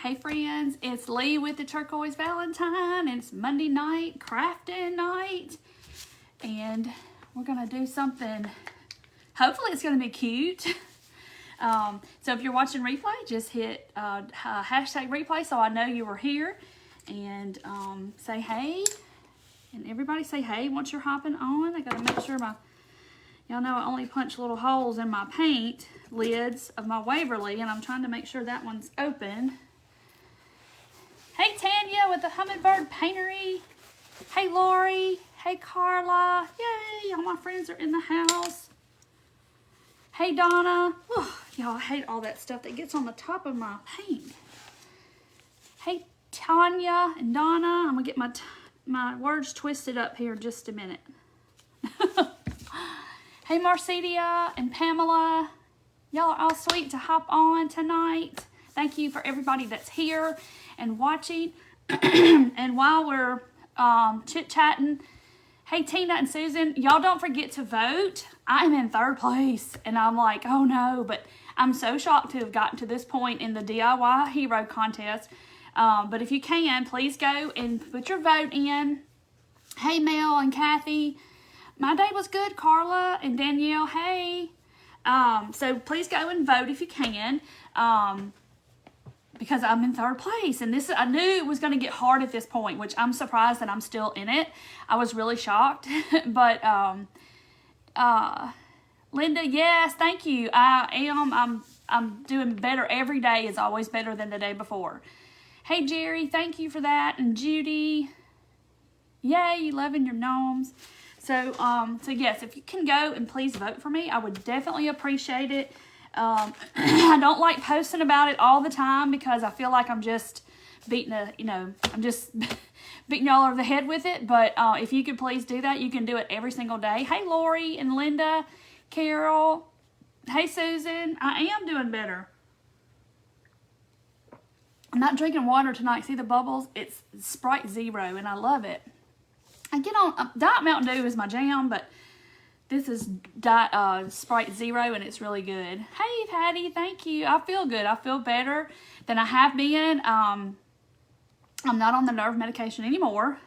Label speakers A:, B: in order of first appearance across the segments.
A: Hey friends, it's Lee with the Turquoise Valentine. It's Monday night, crafting night. And we're gonna do something, hopefully it's gonna be cute. So if you're watching replay, just hit hashtag replay so I know you were here. And say hey. And everybody say hey once you're hopping on. I gotta make sure y'all know I only punch little holes in my paint lids of my Waverly, and I'm trying to make sure that one's open. Hey Tanya with the Hummingbird Paintery. Hey Lori. Hey Carla. Yay, all my friends are in the house. Hey Donna. Oh, y'all, I hate all that stuff that gets on the top of my paint. Hey Tanya and Donna. I'm gonna get my words twisted up here in just a minute. Hey Marcedia and Pamela. Y'all are all sweet to hop on tonight. Thank you for everybody that's here and watching. And while we're chit-chatting, hey Tina and Susan, y'all don't forget to vote. I'm in 3rd place and I'm like, oh no, but I'm so shocked to have gotten to this point in the DIY Hero Contest. But if you can, please go and put your vote in. Hey Mel and Kathy. My day was good, Carla and Danielle, hey. So please go and vote if you can. Because I'm in 3rd place, and I knew it was going to get hard at this point, which I'm surprised that I'm still in it. I was really shocked, but Linda, yes, thank you. I'm doing better every day. Is always better than the day before. Hey Jerry, thank you for that, and Judy, yay, loving your gnomes. So yes, if you can go and please vote for me, I would definitely appreciate it. I don't like posting about it all the time because I feel like I'm just beating beating y'all over the head with it. But if you could please do that, you can do it every single day. Hey, Lori and Linda, Carol. Hey, Susan. I am doing better. I'm not drinking water tonight. See the bubbles? It's Sprite Zero, and I love it. I get on Diet Mountain Dew is my jam, but this is Sprite Zero, and it's really good. Hey, Patty, thank you. I feel good. I feel better than I have been. I'm not on the nerve medication anymore.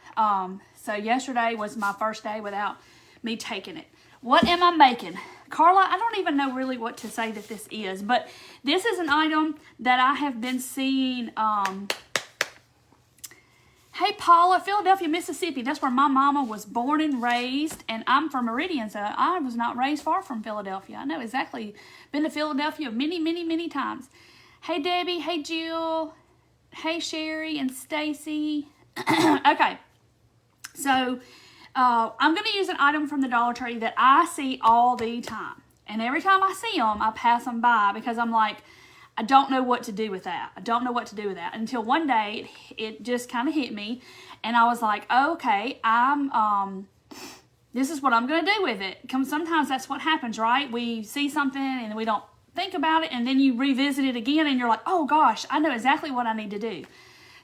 A: So yesterday was my first day without me taking it. What am I making? Carla, I don't even know really what to say that this is, but this is an item that I have been seeing. Hey Paula, Philadelphia, Mississippi. That's where my mama was born and raised, and I'm from Meridian, so I was not raised far from Philadelphia. I know exactly. Been to Philadelphia many, many, many times. Hey Debbie, hey Jill, hey Sherry and Stacy. Okay, so I'm going to use an item from the Dollar Tree that I see all the time, and every time I see them, I pass them by because I'm like, I don't know what to do with that. I don't know what to do with that. Until one day, it just kind of hit me. And I was like, okay, this is what I'm going to do with it. Sometimes that's what happens, right? We see something and we don't think about it. And then you revisit it again and you're like, oh gosh, I know exactly what I need to do.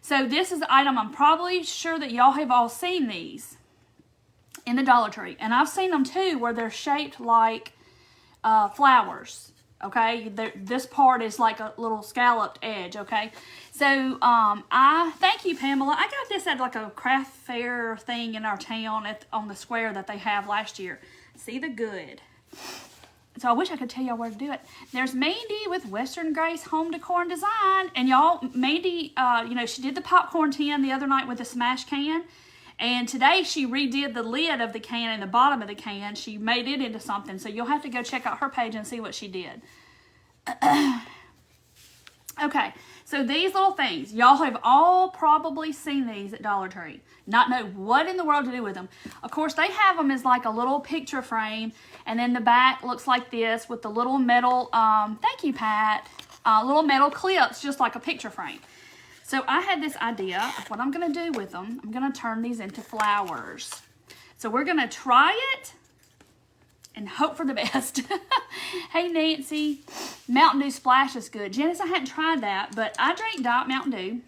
A: So this is the item. I'm probably sure that y'all have all seen these in the Dollar Tree. And I've seen them too where they're shaped like flowers. Okay, this part is like a little scalloped edge, okay? So, I thank you, Pamela. I got this at like a craft fair thing in our town on the square that they have last year. See the good. So I wish I could tell y'all where to do it. There's Mandy with Western Grace Home Decor and Design. And y'all, Mandy, she did the popcorn tin the other night with the smash can. And today she redid the lid of the can and the bottom of the can. She made it into something. So you'll have to go check out her page and see what she did. Okay, so these little things. Y'all have all probably seen these at Dollar Tree. Not know what in the world to do with them. Of course, they have them as like a little picture frame. And then the back looks like this with the little metal, thank you, Pat. Little metal clips, just like a picture frame. So I had this idea of what I'm going to do with them. I'm going to turn these into flowers. So we're going to try it and hope for the best. Hey, Nancy. Mountain Dew Splash is good. Janice, I hadn't tried that, but I drink Diet Mountain Dew.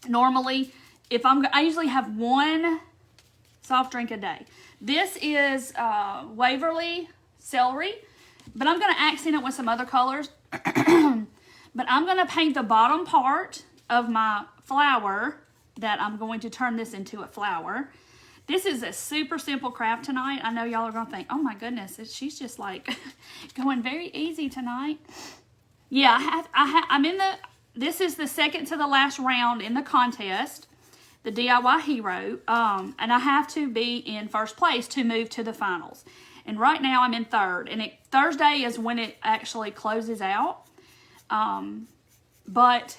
A: Normally, I usually have one soft drink a day. This is Waverly Celery, but I'm going to accent it with some other colors. But I'm going to paint the bottom part of my flower that I'm going to turn this into a flower. This is a super simple craft tonight. I know y'all are going to think, oh my goodness, she's just like going very easy tonight. Yeah, I'm in this is the second to the last round in the contest, the DIY Hero, and I have to be in first place to move to the finals. And right now I'm in third, and Thursday is when it actually closes out. But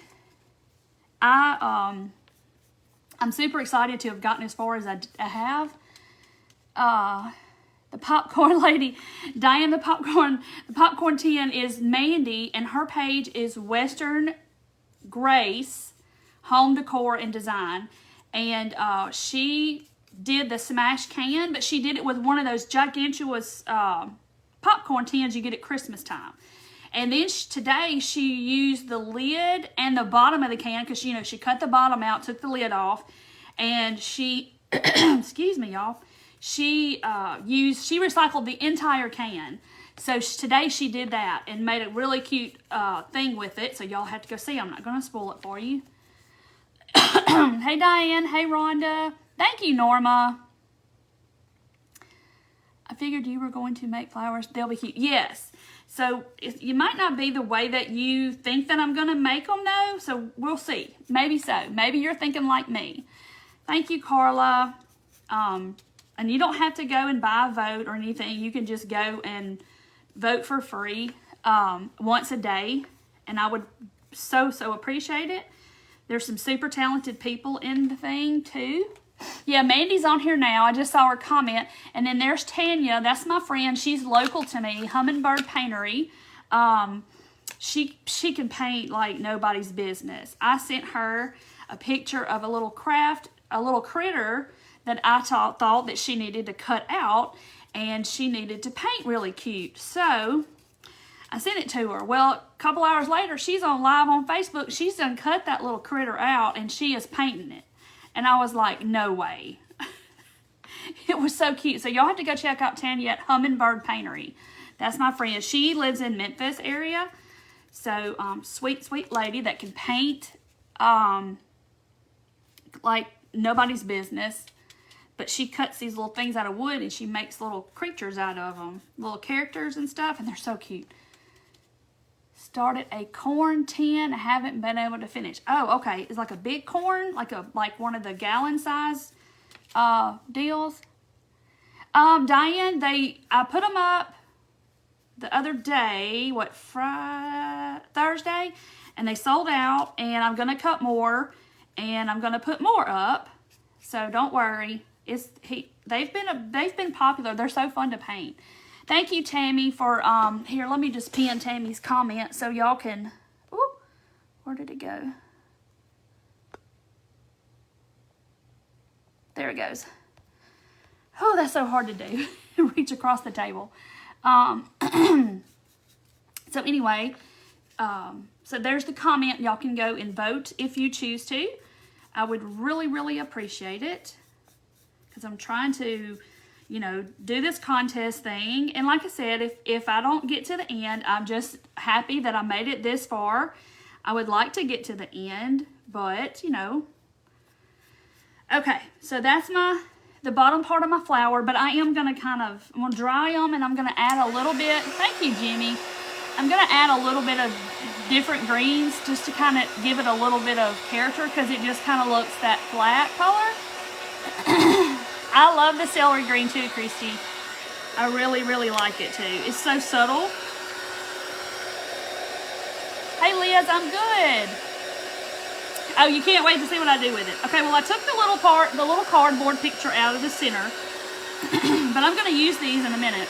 A: I'm super excited to have gotten as far as I have. The popcorn lady, Diane, the popcorn 10 is Mandy, and her page is Western Grace Home Decor and Design. And she did the smash can, but she did it with one of those gigantuous popcorn tins you get at Christmas time. And then today she used the lid and the bottom of the can, because you know she cut the bottom out, took the lid off, and she excuse me y'all, she recycled the entire can. So today she did that and made a really cute thing with it. So y'all have to go see. I'm not going to spoil it for you. Hey Diane, hey Rhonda, thank you Norma. I figured you were going to make flowers. They'll be cute. Yes. So you might not be the way that you think that I'm going to make them though. So we'll see. Maybe so. Maybe you're thinking like me. Thank you, Carla. And you don't have to go and buy a vote or anything. You can just go and vote for free once a day. And I would so appreciate it. There's some super talented people in the thing too. Yeah, Mandy's on here now. I just saw her comment. And then there's Tanya. That's my friend. She's local to me. Hummingbird Paintery. She can paint like nobody's business. I sent her a picture of a little critter that I thought that she needed to cut out. And she needed to paint really cute. So I sent it to her. Well, a couple hours later, she's on live on Facebook. She's done cut that little critter out and she is painting it. And I was like, no way. It was so cute. So y'all have to go check out Tanya at Hummingbird Paintery. That's my friend. She lives in Memphis area. So sweet lady that can paint like nobody's business. But she cuts these little things out of wood and she makes little creatures out of them. Little characters and stuff. And they're so cute. Started a corn tin. I haven't been able to finish. Oh, okay. It's like a big corn, like one of the gallon size deals. Diane, I put them up the other day, Thursday, and they sold out. And I'm gonna cut more, and I'm gonna put more up. So don't worry. They've been popular. They're so fun to paint. Thank you, Tammy, for, here, let me just pin Tammy's comment so y'all can, ooh, where did it go? There it goes. Oh, that's so hard to do. Reach across the table. So anyway, so there's the comment. Y'all can go and vote if you choose to. I would really appreciate it because I'm trying to, you know, do this contest thing. And like I said, if I don't get to the end, I'm just happy that I made it this far. I would like to get to the end, but, you know. Okay, so that's the bottom part of my flower, but I am going to I'm going to dry them, and I'm going to add a little bit. Thank you, Jimmy. I'm going to add a little bit of different greens just to kind of give it a little bit of character because it just kind of looks that flat color. I love the celery green too, Christy. I really like it too. It's so subtle. Hey Liz, I'm good. Oh, you can't wait to see what I do with it. Okay, well I took the little cardboard picture out of the center, but I'm going to use these in a minute.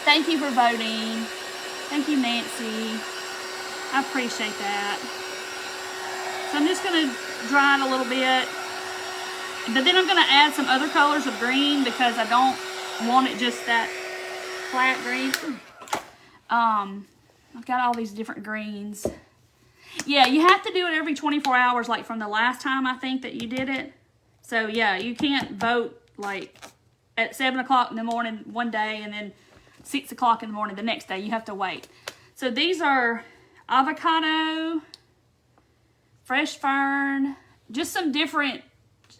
A: Thank you for voting. Thank you, Nancy. I appreciate that. So I'm just going to dry it a little bit. But then I'm going to add some other colors of green because I don't want it just that flat green. I've got all these different greens. Yeah, you have to do it every 24 hours, like from the last time I think that you did it. So yeah, you can't vote like at 7 o'clock in the morning one day and then 6 o'clock in the morning the next day. You have to wait. So these are avocado, fresh fern, just some different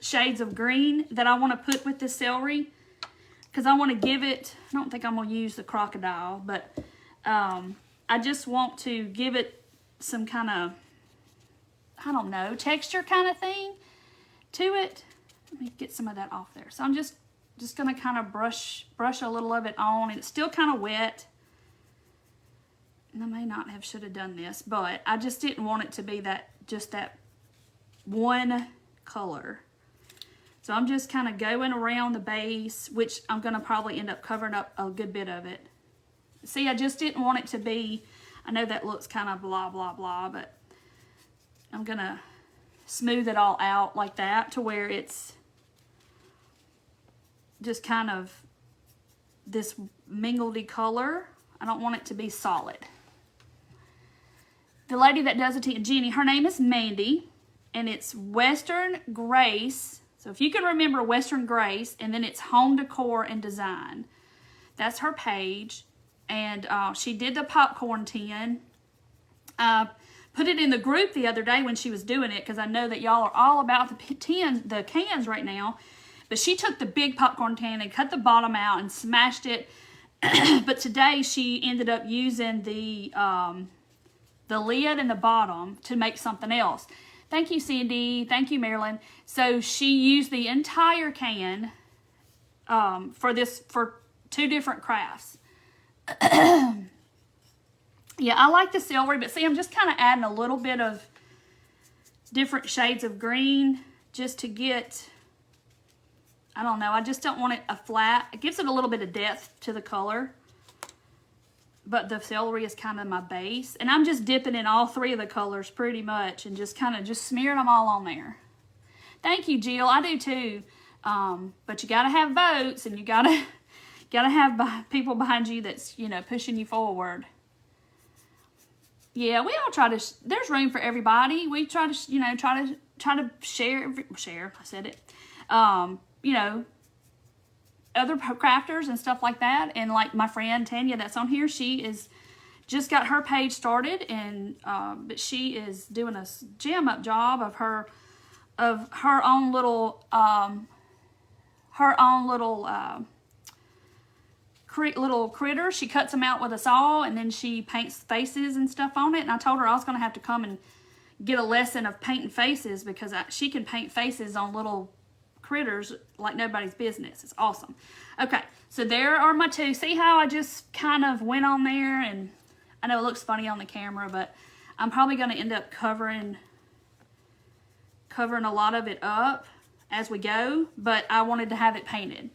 A: shades of green that I want to put with this celery. Because I want to give it, I don't think I'm going to use the crocodile, but I just want to give it some kind of, I don't know, texture kind of thing to it. Let me get some of that off there. So I'm just going to kind of brush a little of it on. And it's still kind of wet. And I may not have should have done this, but I just didn't want it to be just that one color. So I'm just kind of going around the base, which I'm going to probably end up covering up a good bit of it. See, I just didn't want it to be, I know that looks kind of blah, blah, blah, but I'm going to smooth it all out like that to where it's just kind of this mingledy color. I don't want it to be solid. The lady that does it, Jenny, her name is Mandy, and it's Western Grace. So if you can remember Western Grace, and then it's Home Decor and Design. That's her page. And she did the popcorn tin. Put it in the group the other day when she was doing it, because I know that y'all are all about the cans right now. But she took the big popcorn tin and cut the bottom out and smashed it. But today she ended up using the lid and the bottom to make something else. Thank you, Cindy. Thank you, Marilyn. So she used the entire can for 2 different crafts. Yeah, I like the celery, but see, I'm just kind of adding a little bit of different shades of green just to get, I don't know, I just don't want it a flat. It gives it a little bit of depth to the color. But the celery is kind of my base. And I'm just dipping in all 3 of the colors pretty much and just kind of just smearing them all on there. Thank you, Jill. I do too. But you got to have votes, and you got to have people behind you that's, you know, pushing you forward. Yeah, we all try to, there's room for everybody. We try to, you know, try to share, I said it. You know, other crafters and stuff like that, and like my friend Tanya that's on here, she is just got her page started, and but she is doing a jam up job of her own little little critters. She cuts them out with a saw, and then she paints faces and stuff on it. And I told her I was going to have to come and get a lesson of painting faces, because she can paint faces on little critters like nobody's business. It's awesome. Okay, so there are my 2. See how I just kind of went on there, and I know it looks funny on the camera, but I'm probably going to end up covering a lot of it up as we go, but I wanted to have it painted.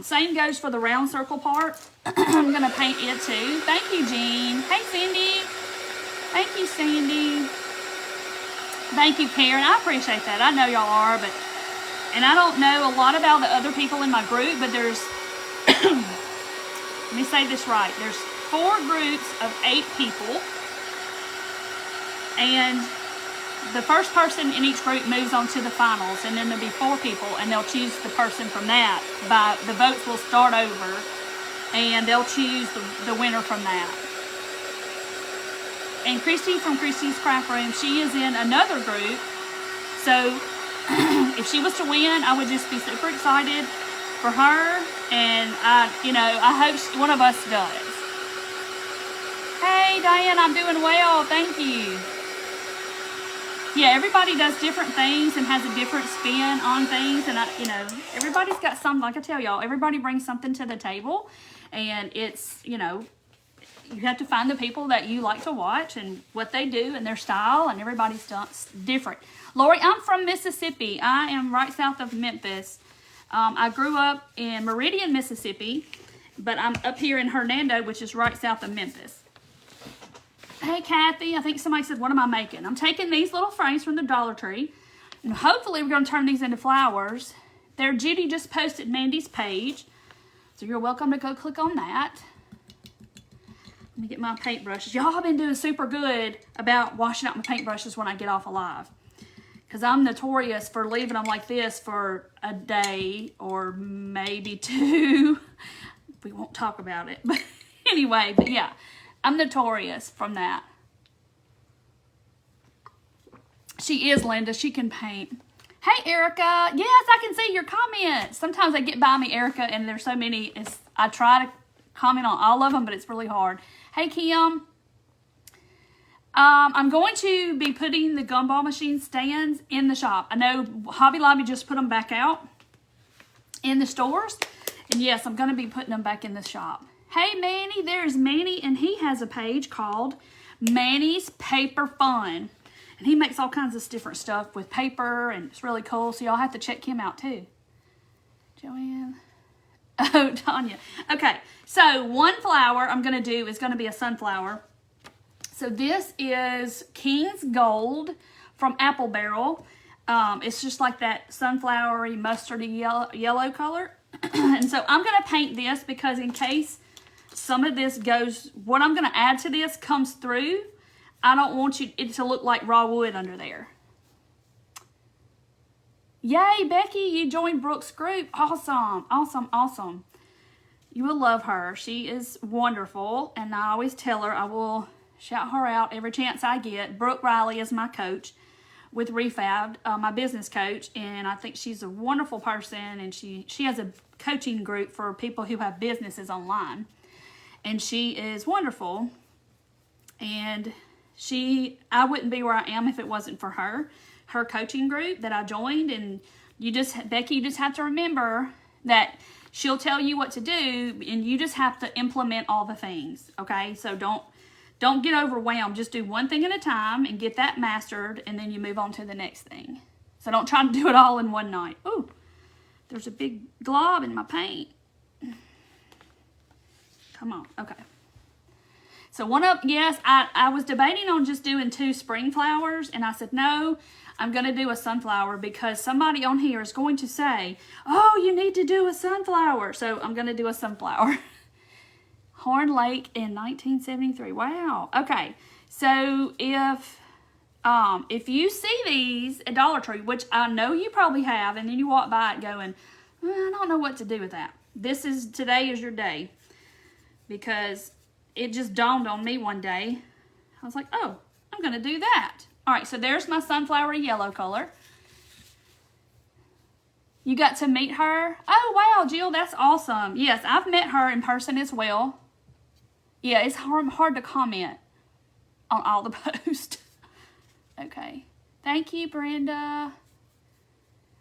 A: Same goes for the round circle part. I'm going to paint it too. Thank you, Jean. Hey, Cindy. Thank you, Sandy. Thank you, Karen. I appreciate that. I know y'all are, but and I don't know a lot about the other people in my group, but there's, let me say this right, there's 4 groups of 8 people, and the first person in each group moves on to the finals, and then there'll be 4 people, and they'll choose the person from that. The votes will start over, and they'll choose the winner from that. And Christy from Christy's Craft Room, she is in another group, so if she was to win, I would just be super excited for her, and I hope one of us does. Hey, Diane, I'm doing well. Thank you. Yeah, everybody does different things and has a different spin on things, and everybody's got something. Like I tell y'all, everybody brings something to the table, and it's, you have to find the people that you like to watch and what they do and their style, and everybody's different. Lori, I'm from Mississippi. I am right south of Memphis. I grew up in Meridian, Mississippi, but I'm up here in Hernando, which is right south of Memphis. Hey, Kathy, I think somebody said, what am I making? I'm taking these little frames from the Dollar Tree, and hopefully we're going to turn these into flowers. There, Judy just posted Mandy's page, so you're welcome to go click on that. Let me get my paintbrushes. Y'all have been doing super good about washing out my paintbrushes when I get off alive, because I'm notorious for leaving them like this for a day or maybe 2. We won't talk about it, but anyway, but yeah, I'm notorious from that. She is, Linda. She can paint. Hey, Erica. Yes, I can see your comments. Sometimes they get by me, Erica, and there's so many. I try to comment on all of them, but it's really hard. Hey, Kim. I'm going to be putting the gumball machine stands in the shop. I know Hobby Lobby just put them back out in the stores. And yes, I'm going to be putting them back in the shop. Hey, Manny. There's Manny, and he has a page called Manny's Paper Fun. And he makes all kinds of different stuff with paper, and it's really cool. So y'all have to check him out too. Joanne. Oh, Tanya. Okay, so one flower I'm going to do is going to be a sunflower. So this is King's Gold from Apple Barrel. It's just like that sunflowery, mustardy yellow color. And so I'm going to paint this because in case some of this goes, what I'm going to add to this comes through, I don't want it to look like raw wood under there. Yay, Becky, you joined Brooke's group. Awesome, awesome, awesome. You will love her. She is wonderful, and I always tell her I will shout her out every chance I get. Brooke Riley is my coach with Refab, my business coach, and I think she's a wonderful person, and she has a coaching group for people who have businesses online, and she is wonderful, and I wouldn't be where I am if it wasn't for her coaching group that I joined. And Becky, you just have to remember that she'll tell you what to do, and you just have to implement all the things, okay? So don't get overwhelmed. Just do one thing at a time and get that mastered, and then you move on to the next thing. So don't try to do it all in one night. Ooh, there's a big glob in my paint. Come on, okay. So I was debating on just doing 2 spring flowers, and I said, no, I'm going to do a sunflower because somebody on here is going to say, oh, you need to do a sunflower. So I'm going to do a sunflower. Horn Lake in 1973. Wow. Okay. So if you see these at Dollar Tree, which I know you probably have, and then you walk by it going, I don't know what to do with that. Today is your day, because it just dawned on me one day. I was like, oh, I'm going to do that. All right, so there's my sunflower yellow color. You got to meet her? Oh, wow, Jill, that's awesome. Yes, I've met her in person as well. Yeah, it's hard to comment on all the posts. Okay. Thank you, Brenda.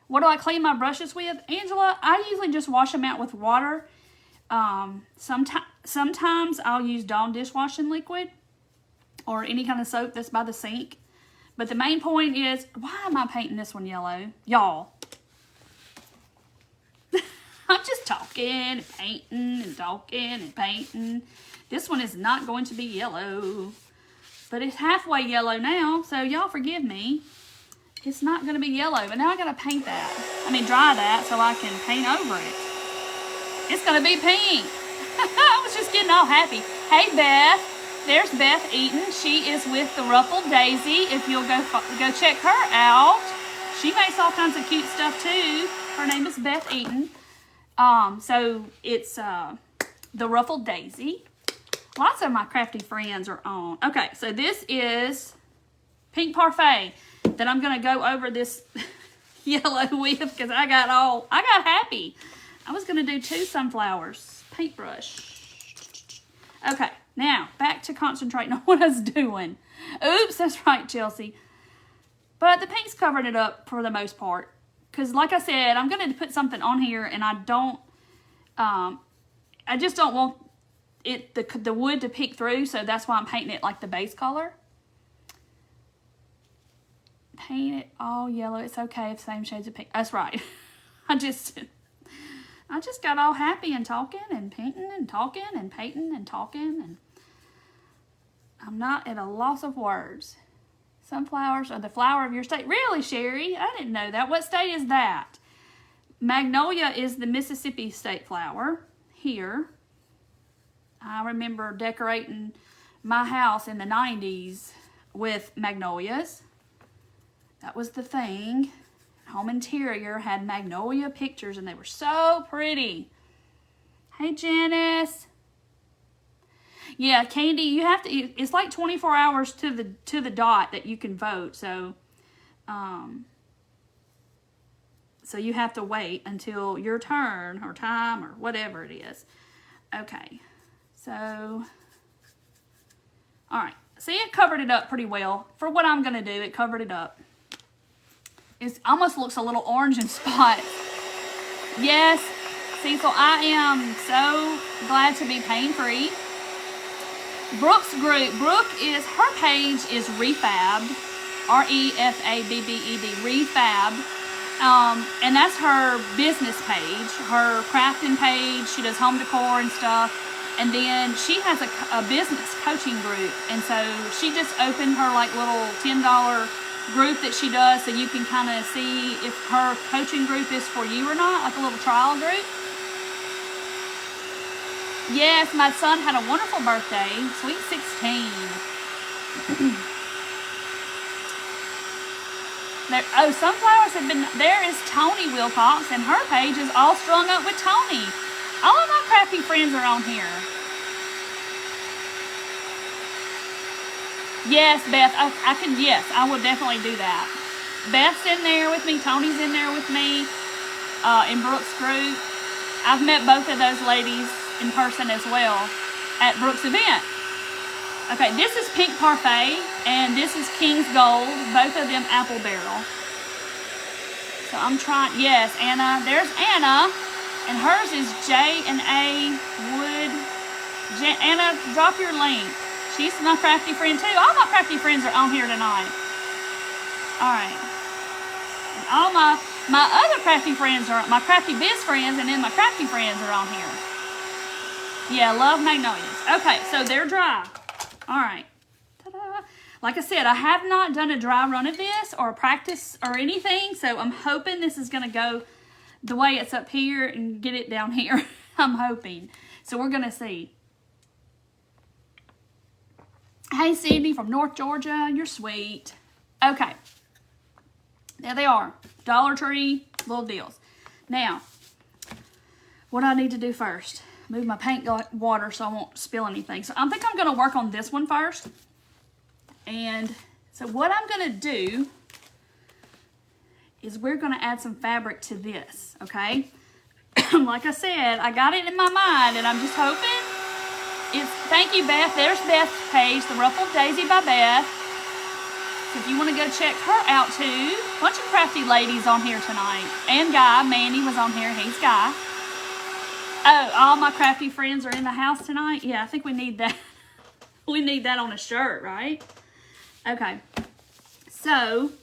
A: What do I clean my brushes with? Angela, I usually just wash them out with water. Sometimes I'll use Dawn dishwashing liquid or any kind of soap that's by the sink. But the main point is, why am I painting this one yellow? Y'all. I'm just talking and painting and talking and painting. This one is not going to be yellow. But it's halfway yellow now, so y'all forgive me. It's not going to be yellow, but now I got to paint that. Dry that so I can paint over it. It's going to be pink. I was just getting all happy. Hey, Beth. There's Beth Eaton. She is with the Ruffled Daisy. If you'll go check her out. She makes all kinds of cute stuff, too. Her name is Beth Eaton. So it's the Ruffled Daisy. Lots of my crafty friends are on. Okay, so this is Pink Parfait that I'm going to go over this yellow with because I got happy. I was going to do 2 sunflowers. Paintbrush. Okay, now back to concentrating on what I was doing. Oops, that's right, Chelsea. But the pink's covered it up for the most part. Because like I said, I'm going to put something on here and I just don't want the wood to peek through, so that's why I'm painting it like the base color. Paint it all yellow. It's okay if same shades of pink. That's right. I just got all happy and talking and painting and talking and painting and talking, and I'm not at a loss of words. Sunflowers are the flower of your state. Really, Sherry? I didn't know that. What state is that? Magnolia is the Mississippi state flower here. I remember decorating my house in the 90s with magnolias. That was the thing. Home interior had magnolia pictures and they were so pretty. Hey, Janice. Yeah, Candy, you have to, it's like 24 hours to the dot that you can vote. So So you have to wait until your turn or time or whatever it is. Okay, so, all right. See, it covered it up pretty well. For what I'm going to do, it covered it up. It almost looks a little orange in spots. Yes, Cecil, I am so glad to be pain-free. Brooke's group, her page is Refabbed, R-E-F-A-B-B-E-D, Refabbed. And that's her business page, her crafting page. She does home decor and stuff. And then she has a business coaching group. And so she just opened her like little $10 group that she does, so you can kind of see if her coaching group is for you or not, like a little trial group. Yes, my son had a wonderful birthday, sweet 16. Sunflowers have been, there is Tony Wilcox, and her page is all strung up with Tony. All of my crafty friends are on here. Yes, Beth, yes, I will definitely do that. Beth's in there with me, Tony's in there with me, in Brooke's group. I've met both of those ladies in person as well at Brooke's event. Okay, this is Pink Parfait, and this is King's Gold, both of them apple barrel. So I'm trying, yes, Anna, there's Anna, and hers is J&A Wood. Anna, drop your link. She's my crafty friend too. All my crafty friends are on here tonight. All right. And all my other crafty friends are, my crafty biz friends, and then my crafty friends are on here. Yeah, love magnolias. Okay, so they're dry. All right. Ta-da. Like I said, I have not done a dry run of this or a practice or anything, so I'm hoping this is going to go the way it's up here and get it down here. I'm hoping. So we're going to see. Hey, Sydney from North Georgia. You're sweet. Okay. There they are. Dollar Tree, little deals. Now, what do I need to do first? Move my paint water so I won't spill anything. So I think I'm going to work on this one first. And so what I'm going to do is we're going to add some fabric to this, okay? Like I said, I got it in my mind, and I'm just hoping it's, thank you, Beth. There's Beth's page, The Ruffled Daisy by Beth. So if you want to go check her out too. A bunch of crafty ladies on here tonight. And Guy. Mandy was on here. He's Guy. Oh, all my crafty friends are in the house tonight? Yeah, I think we need that. We need that on a shirt, right? Okay. So,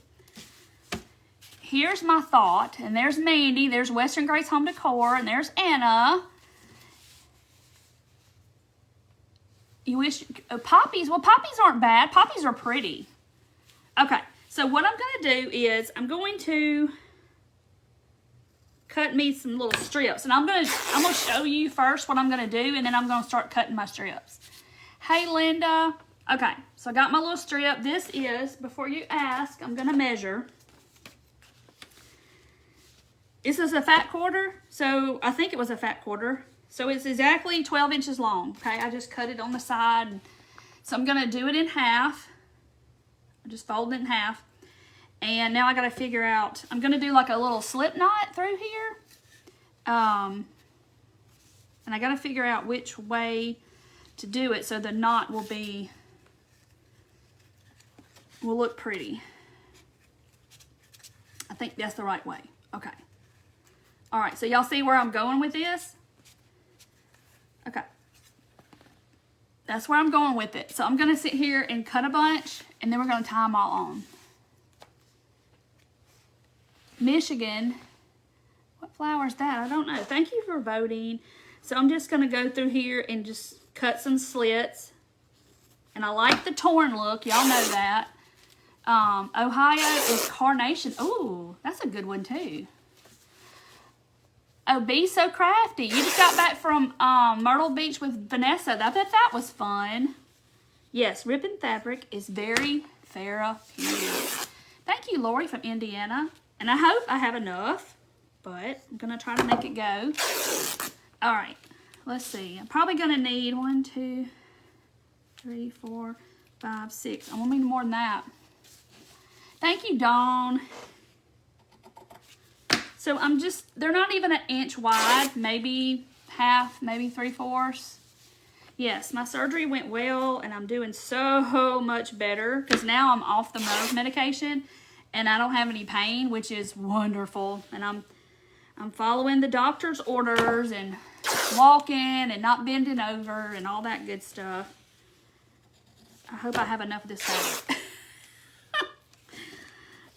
A: here's my thought. And there's Mandy. There's Western Grace Home Decor. And there's Anna. You wish, poppies, well, poppies aren't bad. Poppies are pretty. Okay, so what I'm going to do is I'm going to cut me some little strips. And I'm going to show you first what I'm going to do, and then I'm going to start cutting my strips. Hey, Linda. Okay, so I got my little strip. This is, before you ask, I'm going to measure. This is a fat quarter, so I think it was a fat quarter. So it's exactly 12 inches long, okay? I just cut it on the side. So I'm going to do it in half. I just fold it in half. And now I got to figure out, I'm going to do like a little slip knot through here. And I got to figure out which way to do it so the knot will look pretty. I think that's the right way. Okay. All right, so y'all see where I'm going with this? Okay, that's where I'm going with it. So I'm going to sit here and cut a bunch, and then we're going to tie them all on. Michigan, what flower is that? I don't know. Thank you for voting. So I'm just going to go through here and just cut some slits. And I like the torn look. Y'all know that. Ohio is Carnation. Ooh, that's a good one too. Oh, be so crafty. You just got back from Myrtle Beach with Vanessa. I bet that was fun. Yes, ribbon fabric is very therapeutic. Thank you, Lori from Indiana. And I hope I have enough, but I'm going to try to make it go. All right, let's see. I'm probably going to need 1, 2, 3, 4, 5, 6. I'm going to need more than that. Thank you, Dawn. So they're not even an inch wide, maybe half, maybe 3/4. Yes, my surgery went well, and I'm doing so much better because now I'm off the nerve medication, and I don't have any pain, which is wonderful. And I'm following the doctor's orders and walking and not bending over and all that good stuff. I hope I have enough of this fabric.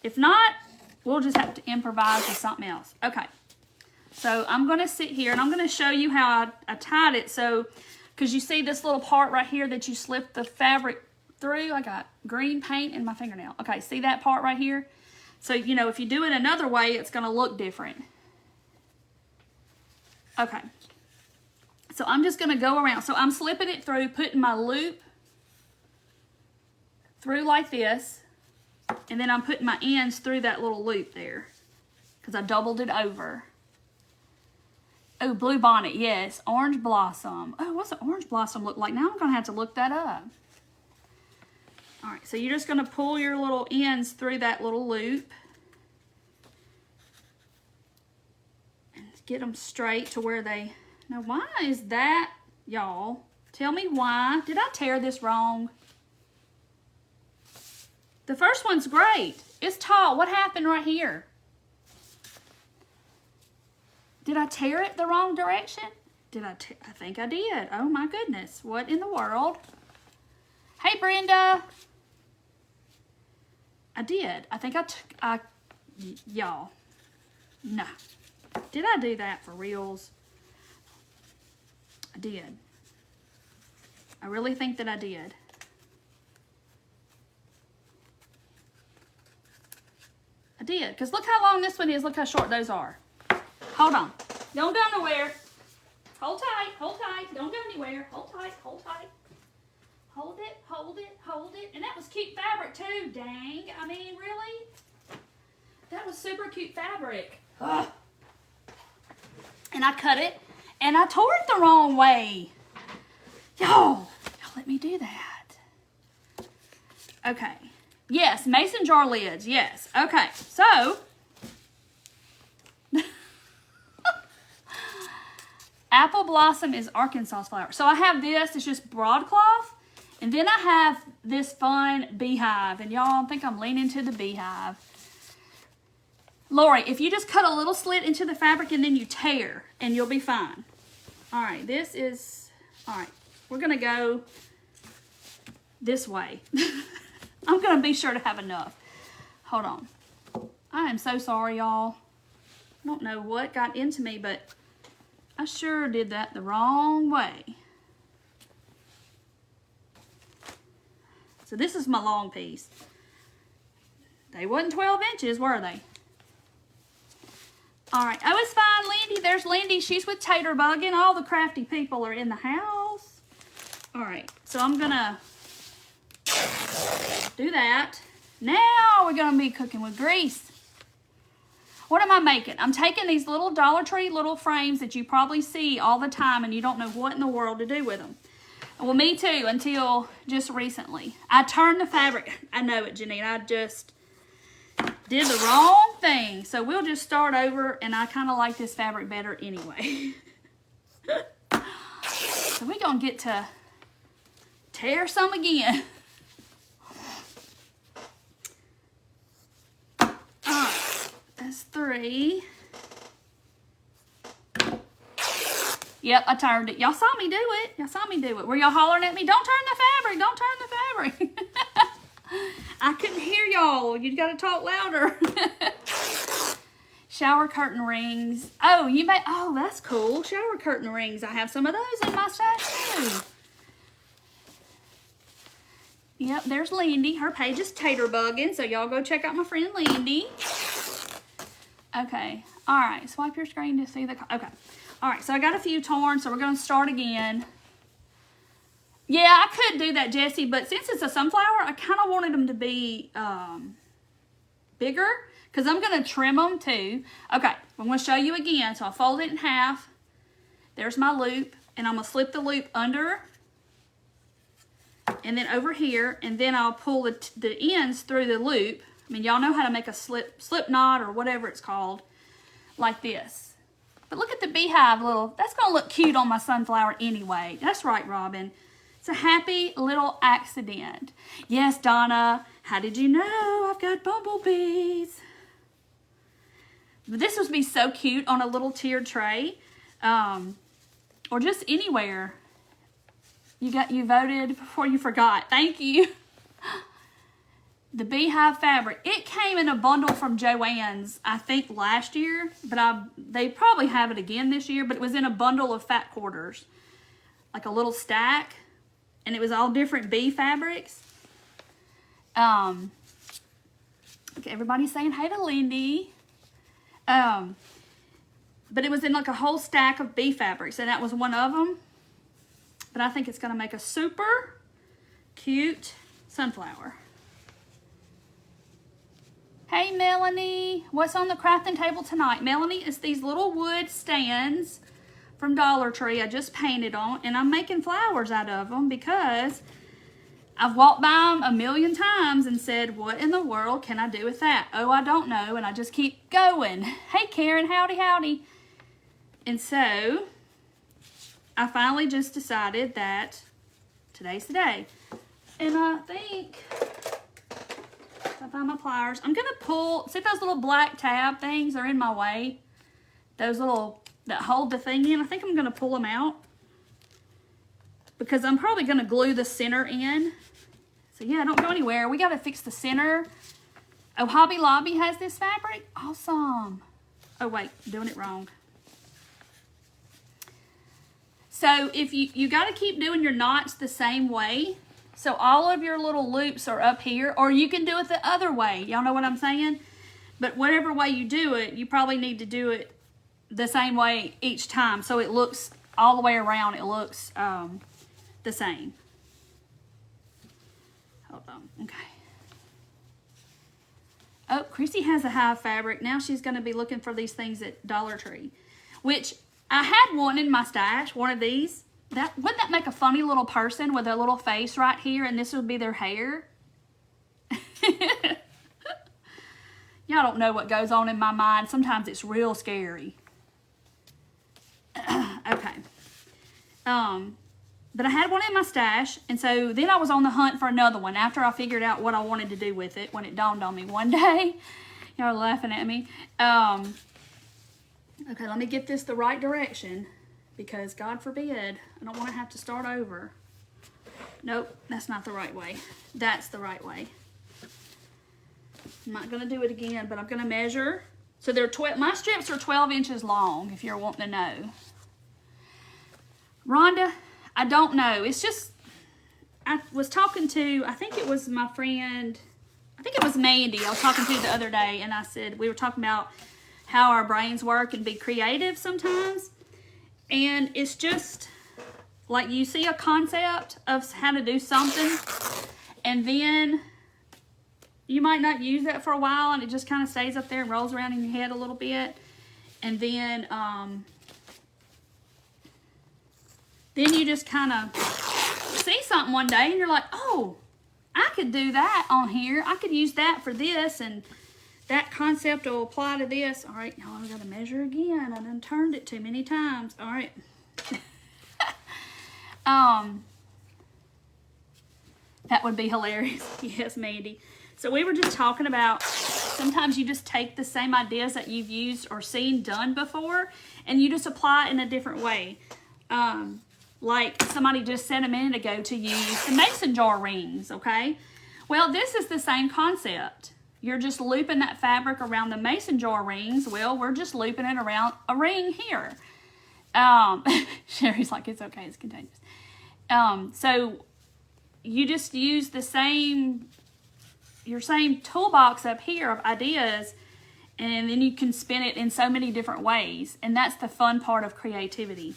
A: If not, we'll just have to improvise with something else. Okay, so I'm going to sit here and I'm going to show you how I tied it. So, because you see this little part right here that you slip the fabric through, I got green paint in my fingernail. Okay, see that part right here? So, you know, if you do it another way, it's going to look different. Okay, so I'm just going to go around. So I'm slipping it through, putting my loop through like this, and then I'm putting my ends through that little loop there because I doubled it over. Oh, blue bonnet, yes. Orange blossom. Oh, what's an orange blossom look like? Now I'm going to have to look that up. All right, so you're just going to pull your little ends through that little loop and get them straight to where they... Now, why is that, y'all? Tell me why. Did I tear this wrong? The first one's great. It's tall. What happened right here? Did I tear it the wrong direction? I think I did. Oh my goodness. What in the world? Hey, Brenda. I did. I think y'all. No. Did I do that for reals? I did. I really think that I did. I did, because look how long this one is. Look how short those are. Hold on. Don't go nowhere. Hold tight. Hold tight. Don't go anywhere. Hold tight. Hold tight. Hold it. Hold it. Hold it. And that was cute fabric too. Dang. I mean, really? That was super cute fabric. Ugh. And I cut it. And I tore it the wrong way. Y'all let me do that. Okay. Yes, mason jar lids, yes. Okay, so, apple blossom is Arkansas flower. So I have this, it's just broadcloth, and then I have this fun beehive, and y'all think I'm leaning to the beehive. Lori, if you just cut a little slit into the fabric and then you tear, and you'll be fine. All right, this is, all right, we're gonna go this way. I'm going to be sure to have enough. Hold on. I am so sorry, y'all. I don't know what got into me, but I sure did that the wrong way. So this is my long piece. They wasn't 12 inches, were they? All right. Oh, it's fine, Lindy. There's Lindy. She's with Tater Bugging. All the crafty people are in the house. All right. So I'm going to do that. Now we're going to be cooking with grease. What am I making? I'm taking these little Dollar Tree little frames that you probably see all the time and you don't know what in the world to do with them. Well, me too, until just recently. I turned the fabric. I know it, Janine. I just did the wrong thing. So we'll just start over, and I kind of like this fabric better anyway. So we're going to get to tear some again. That's 3. Yep, I turned it. Y'all saw me do it. Y'all saw me do it. Were y'all hollering at me? Don't turn the fabric. Don't turn the fabric. I couldn't hear y'all. You got to talk louder. Shower curtain rings. Oh, you may. Oh, that's cool. Shower curtain rings. I have some of those in my stash too. Yep, there's Lindy. Her page is Tater Bugging, so y'all go check out my friend Lindy. Okay, all right, swipe your screen to see the, okay. All right, so I got a few torn, so we're gonna start again. Yeah, I could do that, Jessie, but since it's a sunflower, I kind of wanted them to be bigger, because I'm gonna trim them too. Okay, I'm gonna show you again. So I fold it in half. There's my loop, and I'm gonna slip the loop under, and then over here, and then I'll pull the ends through the loop. I mean, y'all know how to make a slip knot or whatever it's called, like this. But look at the beehive little, that's going to look cute on my sunflower anyway. That's right, Robin. It's a happy little accident. Yes, Donna, how did you know I've got bumblebees? But this would be so cute on a little tiered tray, or just anywhere. You voted before you forgot. Thank you. The beehive fabric. It came in a bundle from Joann's, I think last year, but they probably have it again this year, but it was in a bundle of fat quarters, like a little stack, and it was all different bee fabrics. Okay, everybody's saying hey to Lindy. But it was in like a whole stack of bee fabrics, and that was one of them. But I think it's going to make a super cute sunflower. Hey, Melanie. What's on the crafting table tonight? Melanie, it's these little wood stands from Dollar Tree I just painted on, and I'm making flowers out of them because I've walked by them a million times and said, what in the world can I do with that? Oh, I don't know, and I just keep going. Hey, Karen, howdy, howdy. And so I finally just decided that today's the day. And I think, if I find my pliers, I'm going to pull, see those little black tab things are in my way? Those little, that hold the thing in. I think I'm going to pull them out, because I'm probably going to glue the center in. So yeah, don't go anywhere. We got to fix the center. Oh, Hobby Lobby has this fabric. Awesome. Oh wait, doing it wrong. So if you got to keep doing your knots the same way. So all of your little loops are up here, or you can do it the other way. Y'all know what I'm saying? But whatever way you do it, you probably need to do it the same way each time. So it looks all the way around. It looks the same. Hold on. Okay. Oh, Chrissy has a hive fabric. Now she's going to be looking for these things at Dollar Tree, which I had one in my stash, one of these. Wouldn't that make a funny little person with a little face right here, and this would be their hair? Y'all don't know what goes on in my mind. Sometimes it's real scary. Okay. But I had one in my stash, and so then I was on the hunt for another one after I figured out what I wanted to do with it when it dawned on me one day. Y'all are laughing at me. Okay, let me get this the right direction, because God forbid, I don't want to have to start over. Nope, that's not the right way. That's the right way. I'm not going to do it again, but I'm going to measure. So they're my strips are 12 inches long, if you're wanting to know. Rhonda, I don't know. It's just, I was talking to, I think it was my friend, I think it was Mandy I was talking to the other day, and I said, we were talking about how our brains work and be creative sometimes. And it's just like you see a concept of how to do something, and then you might not use that for a while, and it just kind of stays up there and rolls around in your head a little bit. And then you just kind of see something one day, and you're like, oh, I could do that on here. I could use that for this, and that concept will apply to this. All right, now I've got to measure again. I done turned it too many times. All right. That would be hilarious. Yes, Mandy. So we were just talking about sometimes you just take the same ideas that you've used or seen done before, and you just apply it in a different way. Like somebody just said a minute ago to use the mason jar rings, okay? Well, this is the same concept. You're just looping that fabric around the mason jar rings. Well, we're just looping it around a ring here. Sherry's like, it's okay, it's contagious. So you just use your same toolbox up here of ideas, and then you can spin it in so many different ways. And that's the fun part of creativity.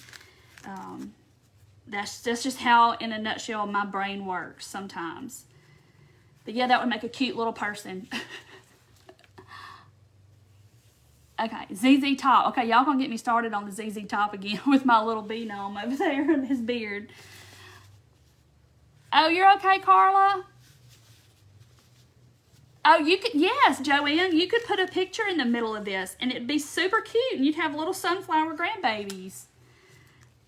A: That's just how, in a nutshell, my brain works sometimes. But yeah, that would make a cute little person. Okay, ZZ Top. Okay, y'all gonna get me started on the ZZ Top again with my little bee gnome over there and his beard. Oh, you're okay, Carla? Oh, you could, yes, Joanne, you could put a picture in the middle of this and it'd be super cute and you'd have little sunflower grandbabies.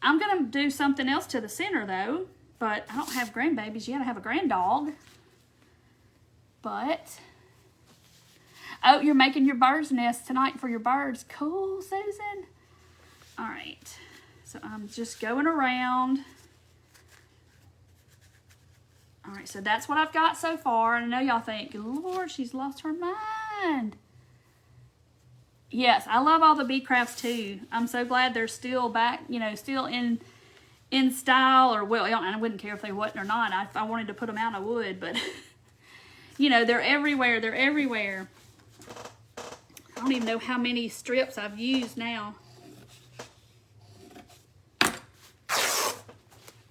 A: I'm going to do something else to the center though, but I don't have grandbabies yet. I have a granddog. But, oh, you're making your bird's nest tonight for your birds. Cool, Susan. All right, so I'm just going around. All right, so that's what I've got so far. And I know y'all think, Lord, she's lost her mind. Yes, I love all the bee crafts too. I'm so glad they're still back, you know, still in style. Or, well, I wouldn't care if they wasn't or not. If I wanted to put them out, I would. But, you know, they're everywhere. They're everywhere. I don't even know how many strips I've used now.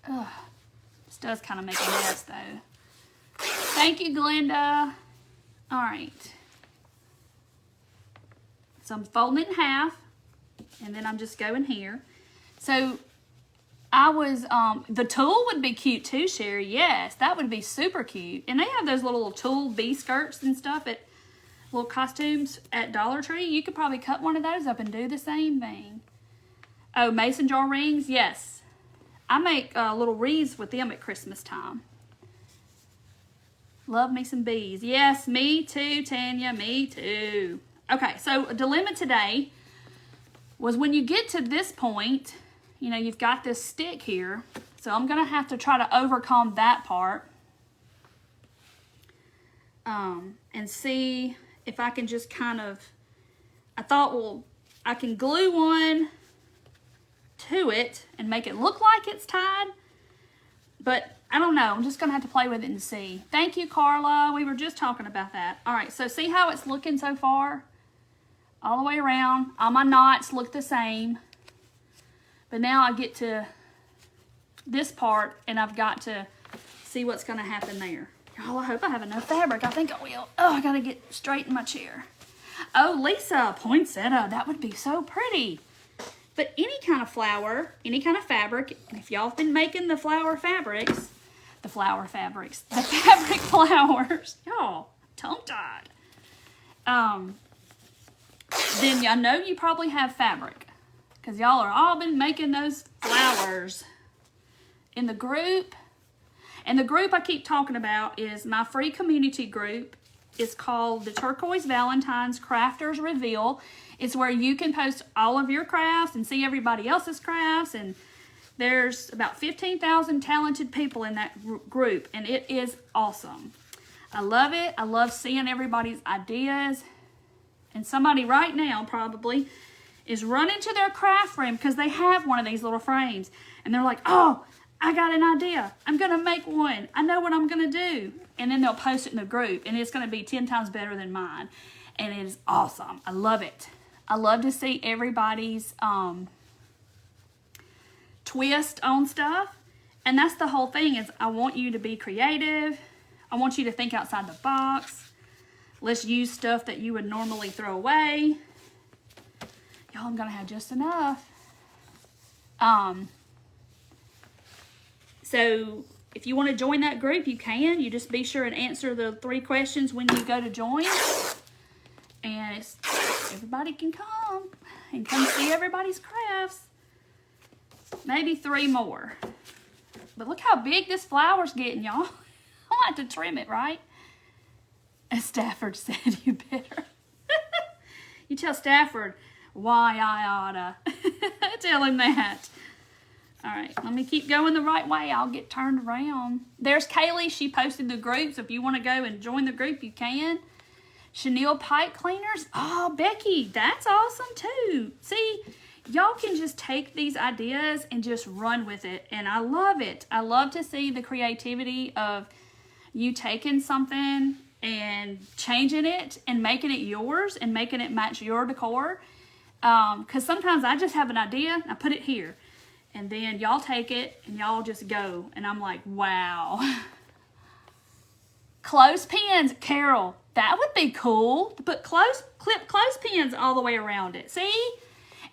A: Ugh. This does kind of make a mess, though. Thank you, Glenda. All right. So I'm folding it in half, and then I'm just going here. So I was, the tulle would be cute too, Sherry. Yes, that would be super cute. And they have those little tulle bee skirts and stuff at little costumes at Dollar Tree. You could probably cut one of those up and do the same thing. Oh, mason jar rings? Yes. I make little wreaths with them at Christmas time. Love me some bees. Yes, me too, Tanya. Me too. Okay, so a dilemma today was when you get to this point, you know, you've got this stick here. So I'm going to have to try to overcome that part. And see if I can just kind of, I thought, well, I can glue one to it and make it look like it's tied, but I don't know. I'm just gonna have to play with it and see. Thank you, Carla. We were just talking about that. All right, so see how it's looking so far? All the way around. All my knots look the same, but now I get to this part and I've got to see what's gonna happen there. Oh, I hope I have enough fabric. I think I will. Oh, I gotta get straight in my chair. Oh, Lisa, poinsettia. That would be so pretty. But any kind of flower, any kind of fabric, and if y'all have been making the fabric flowers, y'all, tongue-tied, then y'all know you probably have fabric, because y'all are all been making those flowers. In the group, and the group I keep talking about is my free community group. It's called the Turquoise Valentine's Crafters Reveal. It's where you can post all of your crafts and see everybody else's crafts. And there's about 15,000 talented people in that group. And it is awesome. I love it. I love seeing everybody's ideas. And somebody right now probably is running to their craft frame because they have one of these little frames. And they're like, oh, I got an idea. I'm going to make one. I know what I'm going to do. And then they'll post it in the group. And it's going to be 10 times better than mine. And it is awesome. I love it. I love to see everybody's twist on stuff. And that's the whole thing is I want you to be creative. I want you to think outside the box. Let's use stuff that you would normally throw away. Y'all, I'm going to have just enough. So if you want to join that group, you can. You just be sure and answer the 3 questions when you go to join. And everybody can come and come see everybody's crafts. Maybe 3 more. But look how big this flower's getting, y'all. I'll have to trim it, right? As Stafford said, you better. You tell Stafford why I oughta. Tell him that. All right, let me keep going the right way. I'll get turned around. There's Kaylee. She posted the group, so if you want to go and join the group, you can. Chenille pipe cleaners. Oh, Becky, that's awesome too. See, y'all can just take these ideas and just run with it, and I love it. I love to see the creativity of you taking something and changing it and making it yours and making it match your decor. Because sometimes I just have an idea, and I put it here. And then y'all take it and y'all just go. And I'm like, wow. Clothespins, Carol, that would be cool. To put clip clothespins all the way around it. See?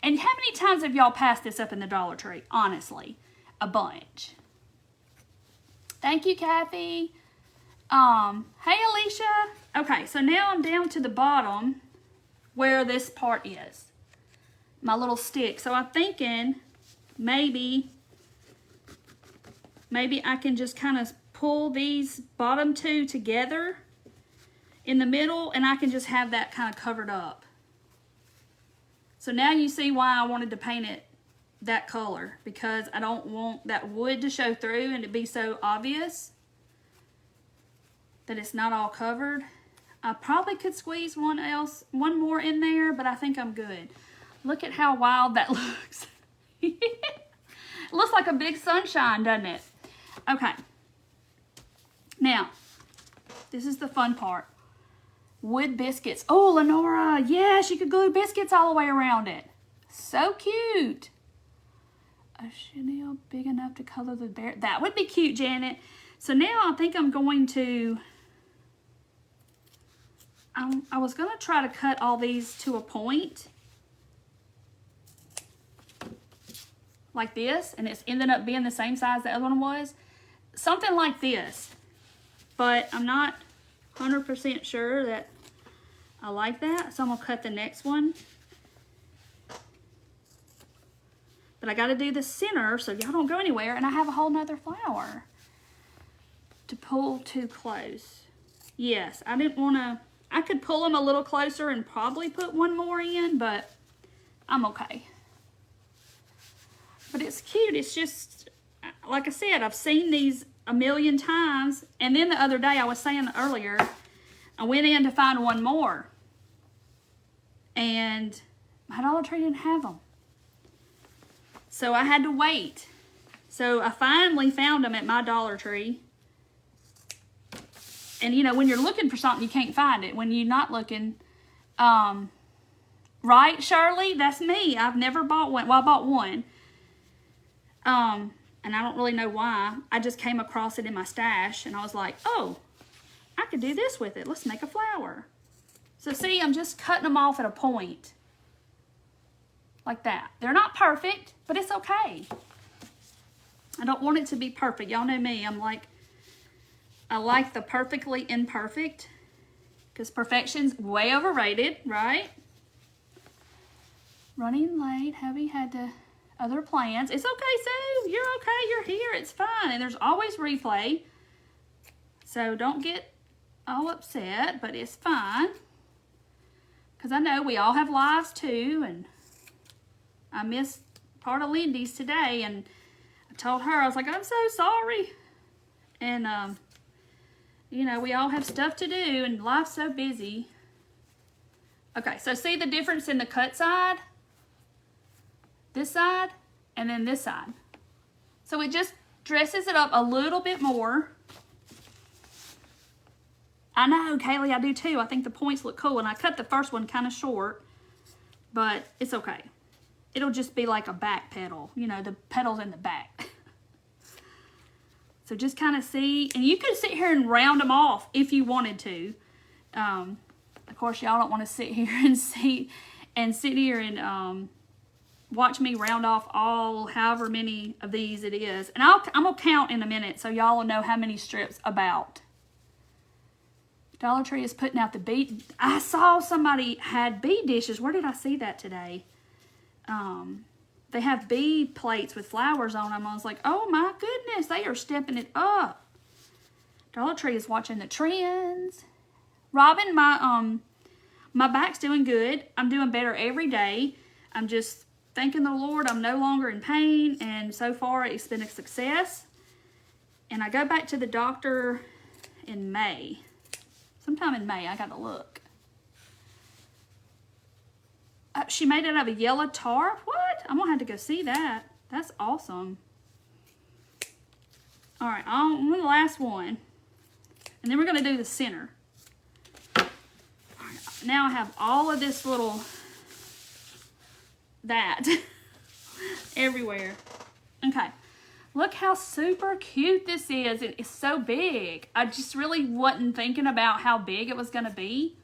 A: And how many times have y'all passed this up in the Dollar Tree? Honestly, a bunch. Thank you, Kathy. Hey, Alicia. Okay, so now I'm down to the bottom where this part is. My little stick. So I'm thinking maybe I can just kind of pull these bottom two together in the middle, and I can just have that kind of covered up. So now you see why I wanted to paint it that color, because I don't want that wood to show through and to be so obvious that it's not all covered. I probably could squeeze one more in there, but I think I'm good. Look at how wild that looks. It looks like a big sunshine, doesn't it? Okay. Now, this is the fun part. Wood biscuits. Oh, Lenora, yes, you could glue biscuits all the way around it. So cute. A chenille big enough to color the bear. That would be cute, Janet. So now I think I'm going to, I was going to try to cut all these to a point. Like this, and it's ended up being the same size the other one was. Something like this. But I'm not 100% sure that I like that, so I'm going to cut the next one. But I got to do the center so y'all don't go anywhere, and I have a whole nother flower to pull too close. Yes, I didn't want to, I could pull them a little closer and probably put one more in, but I'm okay. But it's cute. It's just, like I said, I've seen these a million times. And then the other day, I was saying earlier, I went in to find one more. And my Dollar Tree didn't have them. So I had to wait. So I finally found them at my Dollar Tree. And you know, when you're looking for something, you can't find it. When you're not looking, right, Shirley? That's me. I've never bought one. Well, I bought one. And I don't really know why. I just came across it in my stash and I was like, oh, I could do this with it. Let's make a flower. So see, I'm just cutting them off at a point. Like that. They're not perfect, but it's okay. I don't want it to be perfect. Y'all know me. I'm like, I like the perfectly imperfect. Because perfection's way overrated, right? Running late. Hubby had to... other plans. It's okay, Sue. You're okay. You're here. It's fine. And there's always replay. So don't get all upset, but it's fine. Because I know we all have lives too. And I missed part of Lindy's today. And I told her, I was like, I'm so sorry. And, you know, we all have stuff to do. And life's so busy. Okay, so see the difference in the cut side? This side, and then this side. So it just dresses it up a little bit more. I know, Kaylee, I do too. I think the points look cool, and I cut the first one kind of short, but it's okay. It'll just be like a back petal, you know, the petals in the back. So just kind of see, and you could sit here and round them off if you wanted to. Of course, y'all don't want to sit here and sit here and watch me round off all however many of these it is. And I'm going to count in a minute so y'all will know how many strips about. Dollar Tree is putting out the bead. I saw somebody had bead dishes. Where did I see that today? They have bead plates with flowers on them. I was like, oh my goodness, they are stepping it up. Dollar Tree is watching the trends. Robin, my back's doing good. I'm doing better every day. I'm just thanking the Lord I'm no longer in pain, and so far it's been a success. And I go back to the doctor in May. Sometime in May, I gotta look. She made it out of a yellow tar? What? I'm gonna have to go see that. That's awesome. All right, on the last one. And then we're gonna do the center. All right, now I have all of this little that everywhere. Okay, look how super cute this is. It is so big. I just really wasn't thinking about how big it was going to be,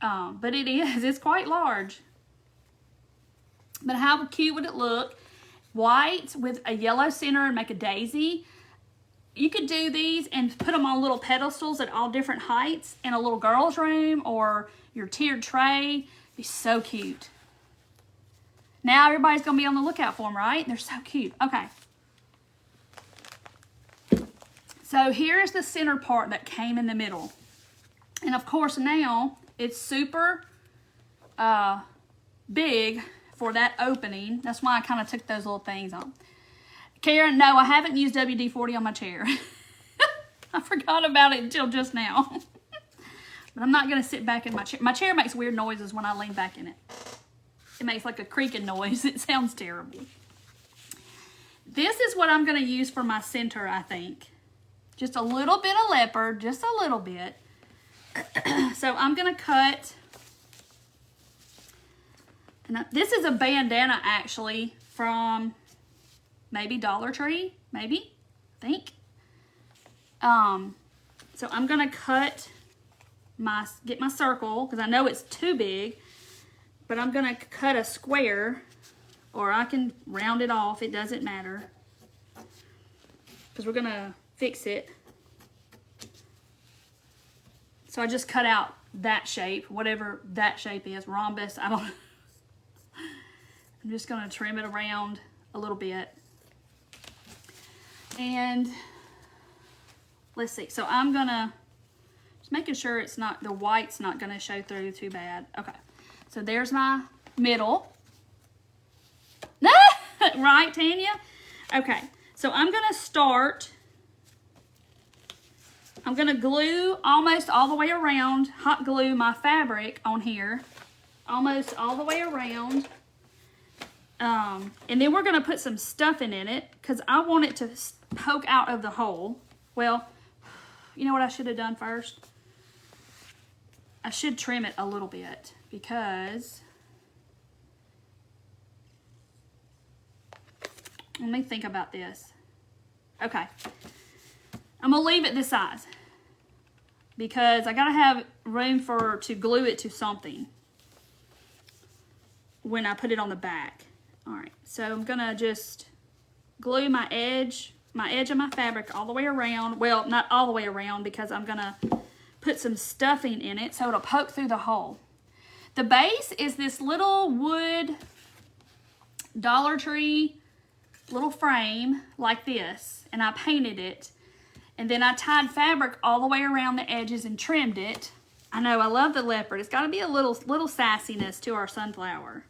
A: but it is. It's quite large. But how cute would it look? White with a yellow center and make a daisy. you could do these and put them on little pedestals at all different heights in a little girl's room or your tiered tray. It'd be so cute. Now everybody's going to be on the lookout for them, right? They're so cute. Okay. So here's the center part that came in the middle. And of course now it's super big for that opening. That's why I kind of took those little things on. Karen, no, I haven't used WD-40 on my chair. I forgot about it until just now. But I'm not going to sit back in my chair. My chair makes weird noises when I lean back in it. It makes like a creaking noise. It sounds terrible. This is what I'm going to use for my center, I think. Just a little bit of leopard, just a little bit. So I'm going to cut. And this is a bandana actually from maybe Dollar Tree, maybe, I think. So I'm going to get my circle because I know it's too big. But I'm going to cut a square, or I can round it off. It doesn't matter. Because we're going to fix it. So I just cut out that shape, whatever that shape is, rhombus, I don't know. I'm just going to trim it around a little bit. And let's see. So I'm going to, just making sure it's not, the white's not going to show through too bad. Okay. So there's my middle. Right, Tanya? Okay, so I'm going to start. I'm going to glue almost all the way around, hot glue my fabric on here. Almost all the way around. And then we're going to put some stuffing in it because I want it to poke out of the hole. Well, you know what I should have done first? I should trim it a little bit. Because, let me think about this. Okay, I'm gonna leave it this size because I gotta have room to glue it to something when I put it on the back. All right, so I'm gonna just glue my edge of my fabric all the way around. Well, not all the way around because I'm gonna put some stuffing in it so it'll poke through the hole. The base is this little wood Dollar Tree little frame like this, and I painted it, and then I tied fabric all the way around the edges and trimmed it. I know, I love the leopard. It's got to be a little sassiness to our sunflower.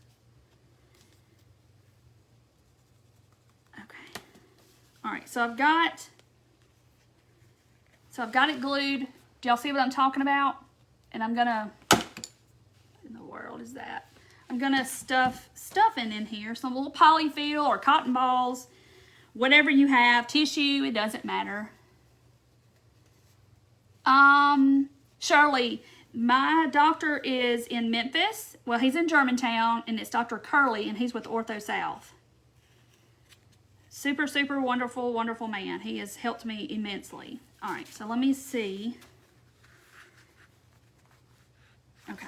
A: Okay. All right, so I've got it glued. Do y'all see what I'm talking about? And I'm gonna, in the world is that? I'm gonna stuff stuffing in here, some little polyfill or cotton balls, whatever you have, tissue, it doesn't matter. Shirley, my doctor is in Memphis. Well, he's in Germantown, and it's Dr. Curley, and he's with Ortho South. Super, super wonderful, wonderful man. He has helped me immensely. All right, so let me see. Okay.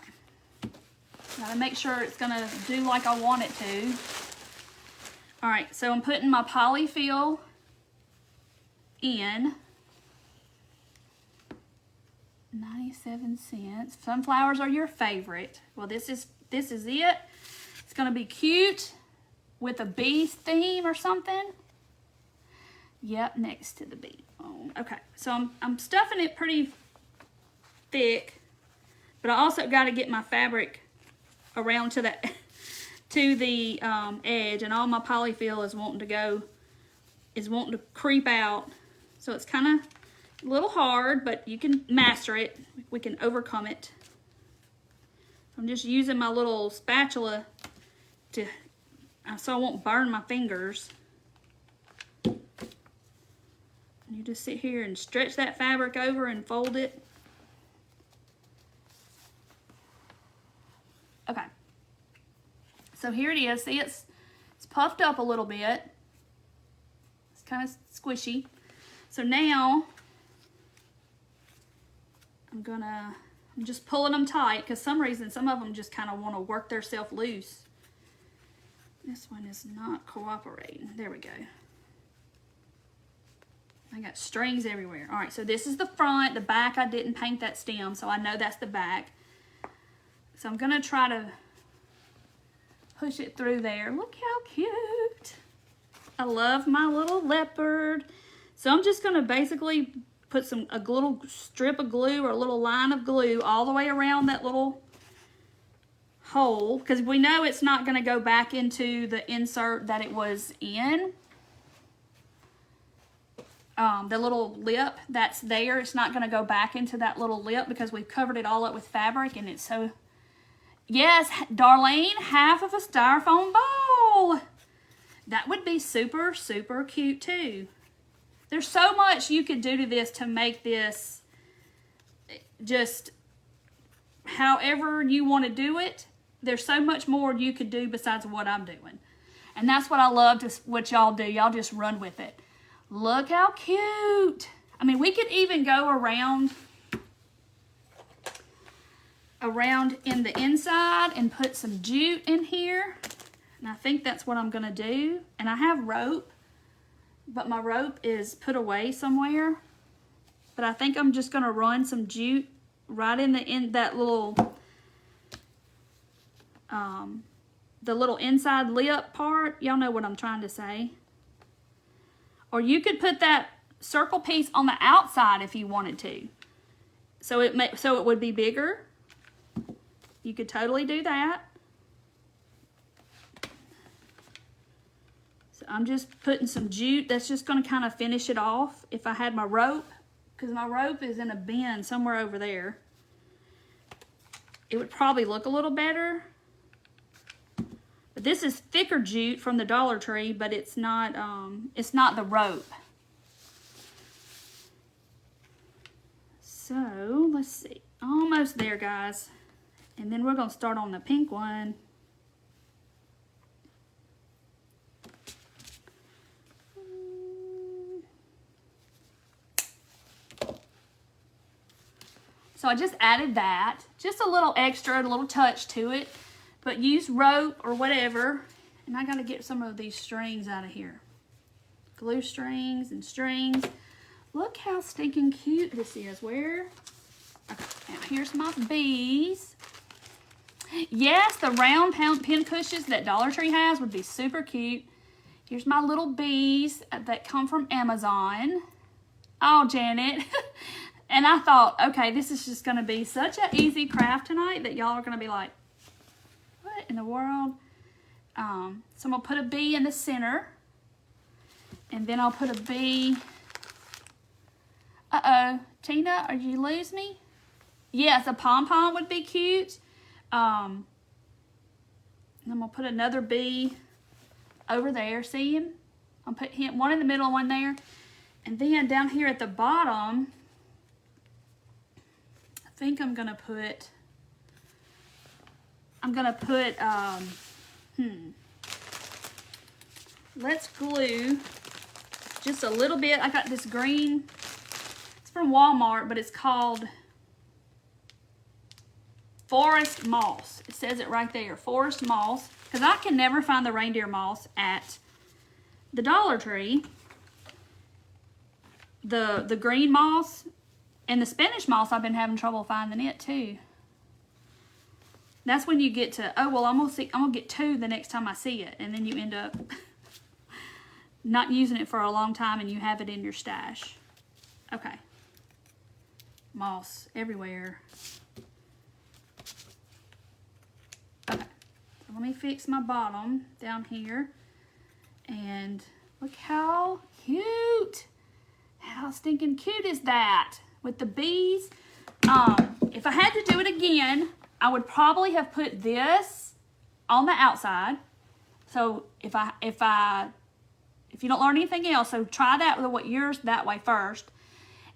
A: Gotta make sure it's gonna do like I want it to. All right, so I'm putting my polyfill in. 97 cents. Sunflowers are your favorite. Well, this is it. It's gonna be cute with a bee theme or something. Yep, next to the bee. Oh, okay, so I'm stuffing it pretty thick, but I also got to get my fabric around to the edge, and all my polyfill is wanting to creep out. So it's kind of a little hard, but you can master it. We can overcome it. I'm just using my little spatula so I won't burn my fingers. You just sit here and stretch that fabric over and fold it. Okay. So here it is. See, it's puffed up a little bit. It's kind of squishy. So now I'm just pulling them tight because some reason some of them just kind of want to work themselves loose. This one is not cooperating. There we go. I got strings everywhere. All right, so this is the front. The back, I didn't paint that stem, so I know that's the back. So I'm gonna try to push it through there. Look how cute. I love my little leopard. So I'm just gonna basically put a little strip of glue or a little line of glue all the way around that little hole, because we know it's not gonna go back into the insert that it was in. The little lip that's there, it's not gonna go back into that little lip because we've covered it all up with fabric, and it's so, yes, Darlene, half of a styrofoam ball. That would be super, super cute too. There's so much you could do to this to make this just however you want to do it. There's so much more you could do besides what I'm doing. And that's what I love to what y'all do. Y'all just run with it. Look how cute. I mean, we could even go around in the inside and put some jute in here. And I think that's what I'm going to do. And I have rope, but my rope is put away somewhere. But I think I'm just going to run some jute right in that little, the little inside lip part. Y'all know what I'm trying to say. Or you could put that circle piece on the outside if you wanted to. So it would be bigger. You could totally do that. So I'm just putting some jute. That's just going to kind of finish it off. If I had my rope, because my rope is in a bin somewhere over there, it would probably look a little better. But this is thicker jute from the Dollar Tree, but it's not the rope. So let's see, almost there, guys. And then we're going to start on the pink one. So I just added that, just a little extra, a little touch to it, but use rope or whatever. And I got to get some of these strings out of here. Glue strings and strings. Look how stinking cute this is. Where? Okay, now here's my bees. Yes, the round pin cushions that Dollar Tree has would be super cute. Here's my little bees that come from Amazon. Oh, Janet. And I thought, okay, this is just going to be such an easy craft tonight that y'all are going to be like, what in the world? So I'm going to put a bee in the center. And then I'll put a bee. Uh-oh. Tina, did you lose me? Yes, a pom-pom would be cute. And I'm going to put another bee over there. See him? I'll put him, one in the middle and one there. And then down here at the bottom, I think I'm going to put, let's glue just a little bit. I got this green, it's from Walmart, but it's called Forest Moss. It says it right there, Forest Moss, because I can never find the reindeer moss at the Dollar Tree. The green moss and the Spanish moss, I've been having trouble finding it too. That's when you get to, oh well, I'm gonna get two the next time I see it, and then you end up not using it for a long time and you have it in your stash. Okay. Moss everywhere. Okay, so let me fix my bottom down here. And look how cute. How stinking cute is that? With the bees. If I had to do it again, I would probably have put this on the outside. So if you don't learn anything else, so try that with what yours that way first.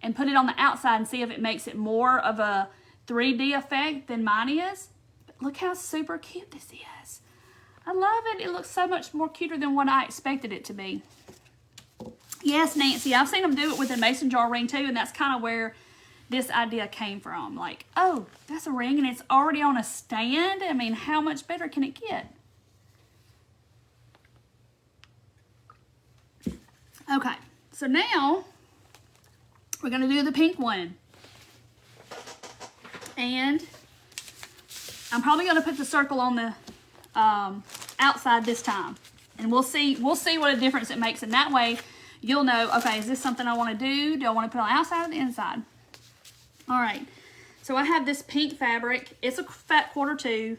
A: And put it on the outside and see if it makes it more of a 3D effect than mine is. But look how super cute this is. I love it. It looks so much more cuter than what I expected it to be. Yes, Nancy, I've seen them do it with a mason jar ring too, and that's kind of where this idea came from. Like, oh, that's a ring and it's already on a stand. I mean, how much better can it get? Okay, so now we're gonna do the pink one. And I'm probably gonna put the circle on the outside this time. And we'll see what a difference it makes. And that way you'll know, okay, is this something I wanna do? Do I wanna put it on the outside or the inside? All right, so I have this pink fabric. It's a fat quarter too.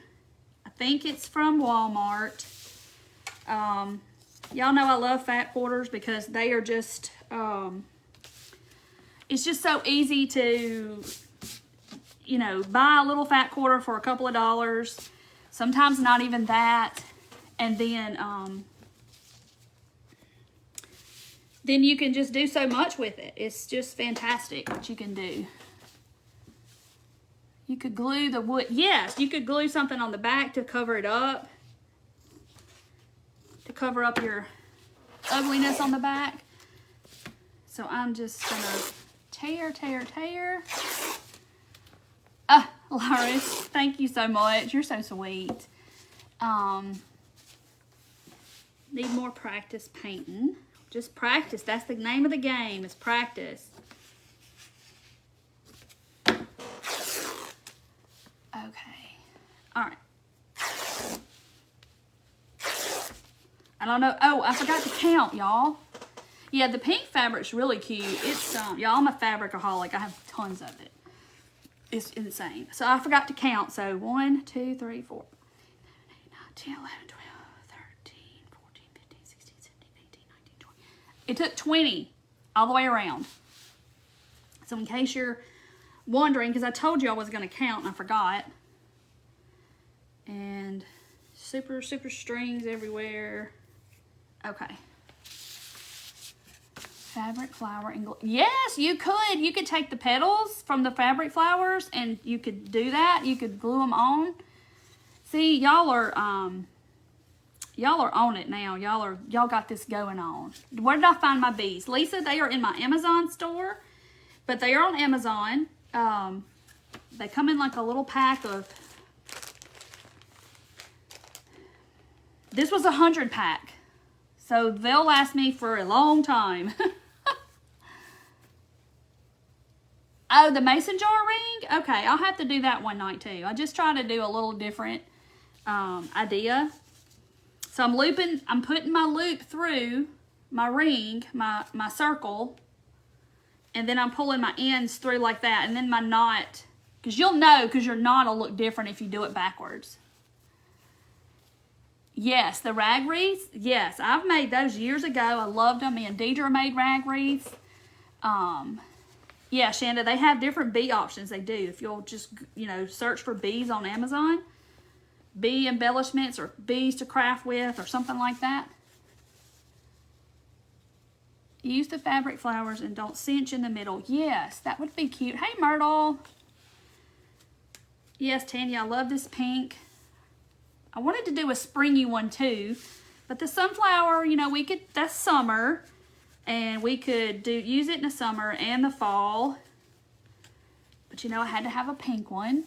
A: I think it's from Walmart. Y'all know I love fat quarters because they are just, it's just so easy to, you know, buy a little fat quarter for a couple of dollars. Sometimes not even that. And then you can just do so much with it. It's just fantastic what you can do. You could glue the wood. Yes, you could glue something on the back to cover it up. To cover up your ugliness on the back. So I'm just gonna tear. Loris, thank you so much. You're so sweet. Need more practice painting. Just practice. That's the name of the game, is practice. Okay. All right. I don't know. Oh, I forgot to count, y'all. Yeah, the pink fabric's really cute. It's, y'all, I'm a fabricaholic. I have tons of it. It's insane. So I forgot to count. So 1, 2, 3, 4, 8, 9, 10, 11, 12, 13, 14, 15, 16, 17, 18, 19, 20. It took 20 all the way around. So in case you're wondering, because I told you I was going to count and I forgot. And super strings everywhere. Okay. Fabric, flower, and glue. Yes, you could. You could take the petals from the fabric flowers and you could do that. You could glue them on. See, y'all are on it now. Y'all got this going on. Where did I find my bees? Lisa, they are in my Amazon store, but they are on Amazon. They come in like a little pack of, this was 100 pack. So they'll last me for a long time. Oh, the mason jar ring? Okay, I'll have to do that one night too. I just try to do a little different idea. So I'm putting my loop through my ring, my circle, and then I'm pulling my ends through like that, and then my knot, because you'll know, because your knot will look different if you do it backwards. Yes, the rag wreaths. Yes, I've made those years ago. I loved them. Me and Deidre made rag wreaths. Yeah, Shanda, they have different bee options. They do. If you'll just, you know, search for bees on Amazon, bee embellishments or bees to craft with or something like that. Use the fabric flowers and don't cinch in the middle. Yes, that would be cute. Hey, Myrtle. Yes, Tanya, I love this pink. I wanted to do a springy one too, but the sunflower, you know, that's summer, and we could use it in the summer and the fall. But you know, I had to have a pink one.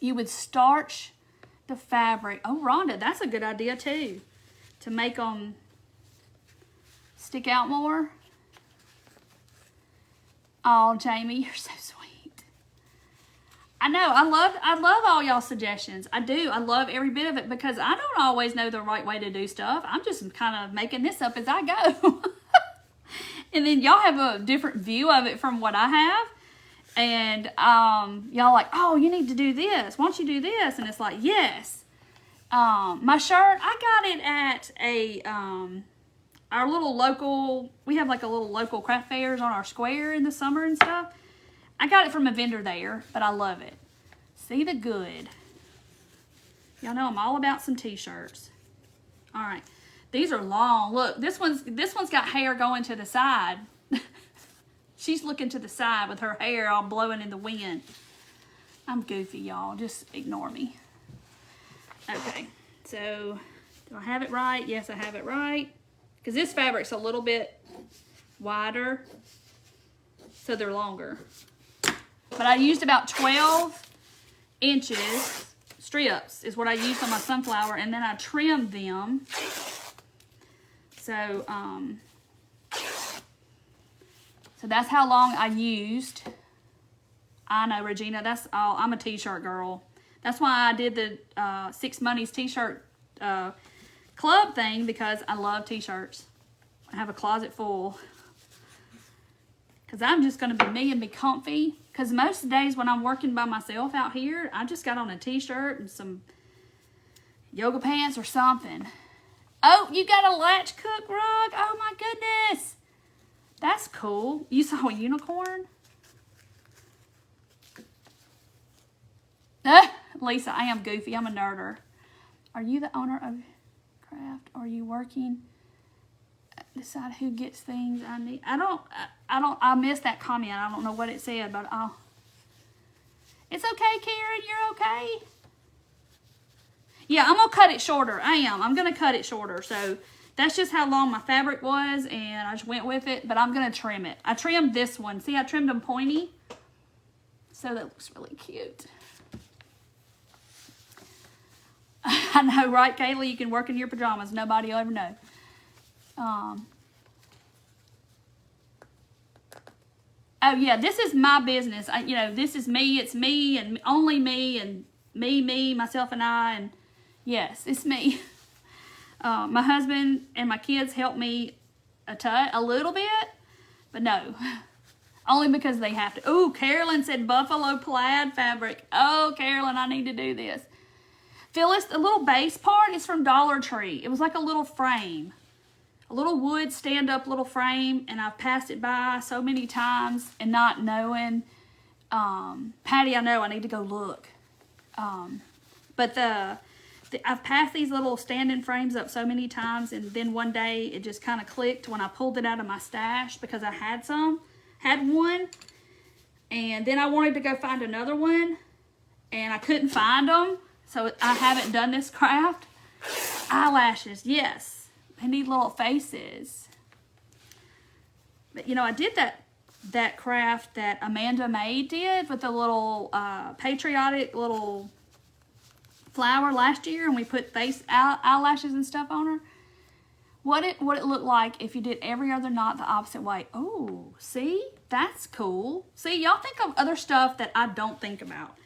A: You would starch the fabric. Oh, Rhonda, that's a good idea too, to make them stick out more. Oh, Jamie, you're so sweet. I know, I love all y'all's suggestions. I do. I love every bit of it because I don't always know the right way to do stuff. I'm just kind of making this up as I go. And then y'all have a different view of it from what I have. And y'all like, oh, you need to do this. Why don't you do this? And it's like, yes. My shirt, I got it at a our little local, we have like a little local craft fairs on our square in the summer and stuff. I got it from a vendor there, but I love it. See the good. Y'all know I'm all about some t-shirts. All right. These are long. Look, this one's got hair going to the side. She's looking to the side with her hair all blowing in the wind. I'm goofy, y'all. Just ignore me. Okay. So, do I have it right? Yes, I have it right. Because this fabric's a little bit wider, so they're longer. But I used about 12 inches strips is what I used on my sunflower, and then I trimmed them. So So that's how long I used. I know, Regina, that's all. I'm a t-shirt girl. That's why I did the 6 Monies t-shirt club thing, because I love t-shirts. I have a closet full. Because I'm just going to be me and be comfy. Because most days when I'm working by myself out here, I just got on a t-shirt and some yoga pants or something. Oh, you got a latch cook rug? Oh my goodness. That's cool. You saw a unicorn? Lisa, I am goofy. I'm a nerder. Are you the owner of craft? Are you working? Decide who gets things I need. I missed that comment. I don't know what it said, but it's okay, Karen. You're okay. Yeah, I'm going to cut it shorter. I'm going to cut it shorter. So that's just how long my fabric was, and I just went with it, but I'm going to trim it. I trimmed this one. See, I trimmed them pointy. So that looks really cute. I know, right, Kaylee? You can work in your pajamas. Nobody will ever know. Oh, yeah, this is my business. This is me. It's me and only me and me, myself, and I. And yes, it's me. My husband and my kids help me a little bit, but no. Only because they have to. Ooh, Carolyn said buffalo plaid fabric. Oh, Carolyn, I need to do this. Phyllis, the little base part is from Dollar Tree. It was like a little frame. A little wood stand-up little frame, and I've passed it by so many times and not knowing. Patty, I know I need to go look. But I've passed these little standing frames up so many times, and then one day it just kind of clicked when I pulled it out of my stash, because I had one, and then I wanted to go find another one, and I couldn't find them, so I haven't done this craft. Eyelashes, yes, they need little faces. But I did that craft that Amanda May did with the little patriotic little flower last year, and we put eyelashes and stuff on her. What it looked like if you did every other knot the opposite way. Oh, see? That's cool. See, y'all think of other stuff that I don't think about.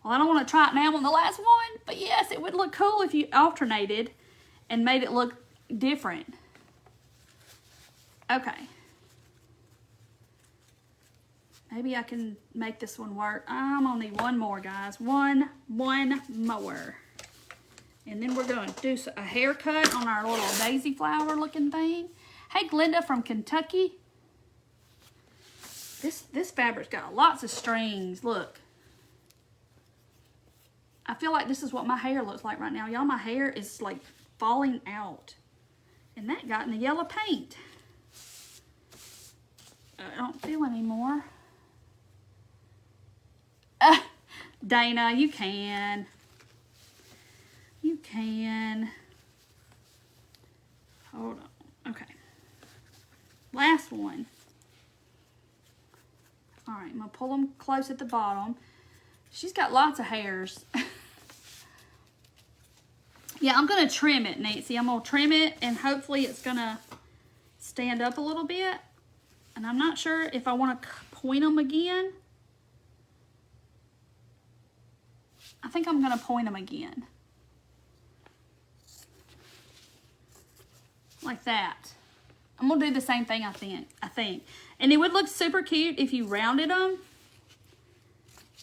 A: Well, I don't want to try it now on the last one, but yes, it would look cool if you alternated and made it look different. Okay. Maybe I can make this one work. I'm gonna need one more, guys. One more. And then we're gonna do a haircut on our little daisy flower looking thing. Hey, Glenda from Kentucky. This fabric's got lots of strings. Look. I feel like this is what my hair looks like right now. Y'all, my hair is like falling out. And that got in the yellow paint. I don't feel anymore. Dana, you can. You can. Hold on. Okay. Last one. All right, I'm going to pull them close at the bottom. She's got lots of hairs. Yeah, I'm going to trim it, Nancy. I'm going to trim it, and hopefully it's going to stand up a little bit. And I'm not sure if I want to point them again. I think I'm going to point them again. Like that. I'm going to do the same thing, I think. And it would look super cute if you rounded them.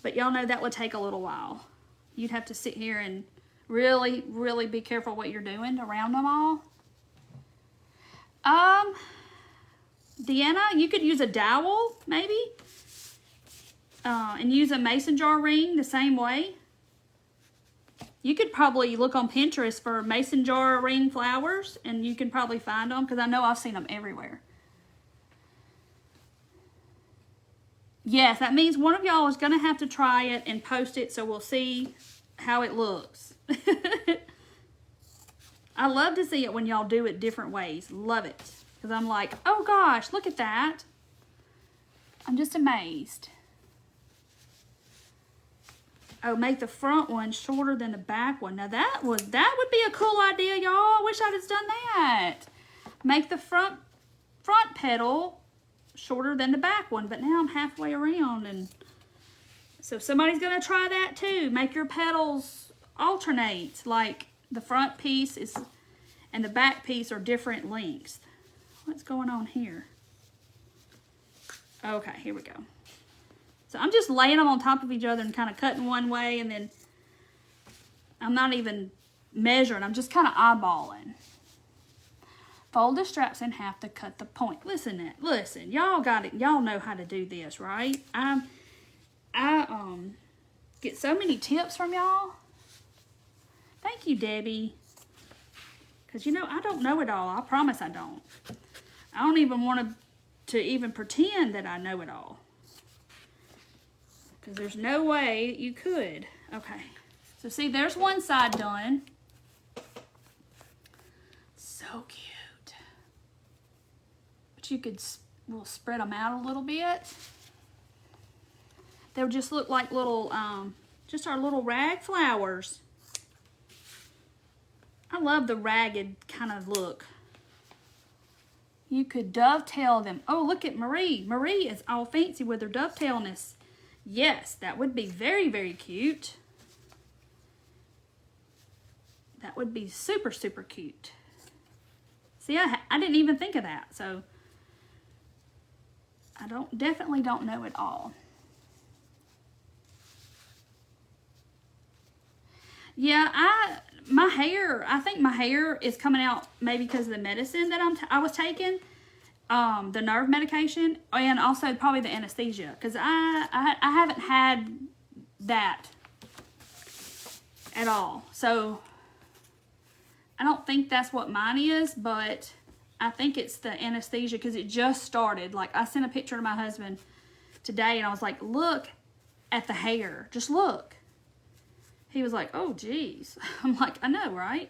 A: But y'all know that would take a little while. You'd have to sit here and really, really be careful what you're doing to round them all. Deanna, you could use a dowel, maybe. And use a mason jar ring the same way. You could probably look on Pinterest for mason jar ring flowers, and you can probably find them, because I know I've seen them everywhere. Yes, that means one of y'all is going to have to try it and post it, so we'll see how it looks. I love to see it when y'all do it different ways. Love it. Because I'm like, oh gosh, look at that. I'm just amazed. Oh, make the front one shorter than the back one. Now that would be a cool idea, y'all. I wish I'd have done that. make the front petal shorter than the back one, but now I'm halfway around, and so if somebody's gonna try that too, make your petals alternate, like the front piece is and the back piece are different lengths. What's going on here? Okay, here we go. So I'm just laying them on top of each other and kind of cutting one way, and then I'm not even measuring, I'm just kind of eyeballing. Fold the straps in half to cut the point. Listen, y'all got it. Y'all know how to do this, right? I get so many tips from y'all. Thank you, Debbie. Because, you know, I don't know it all. I promise I don't. I don't even want to even pretend that I know it all. Because there's no way you could. Okay. So, see, there's one side done. So cute. But you could, we'll spread them out a little bit. They'll just look like little, just our little rag flowers. I love the ragged kind of look. You could dovetail them. Oh, look at Marie. Marie is all fancy with her dovetailness. Yes, that would be very, very cute. That would be super, super cute. See, I didn't even think of that. So, I definitely don't know it all. Yeah, I think my hair is coming out maybe because of the medicine that I was taking, the nerve medication, and also probably the anesthesia, because I haven't had that at all. So I don't think that's what mine is, but I think it's the anesthesia because it just started. Like, I sent a picture to my husband today, and I was like, look at the hair. Just look. He was like, oh, geez. I'm like, I know, right?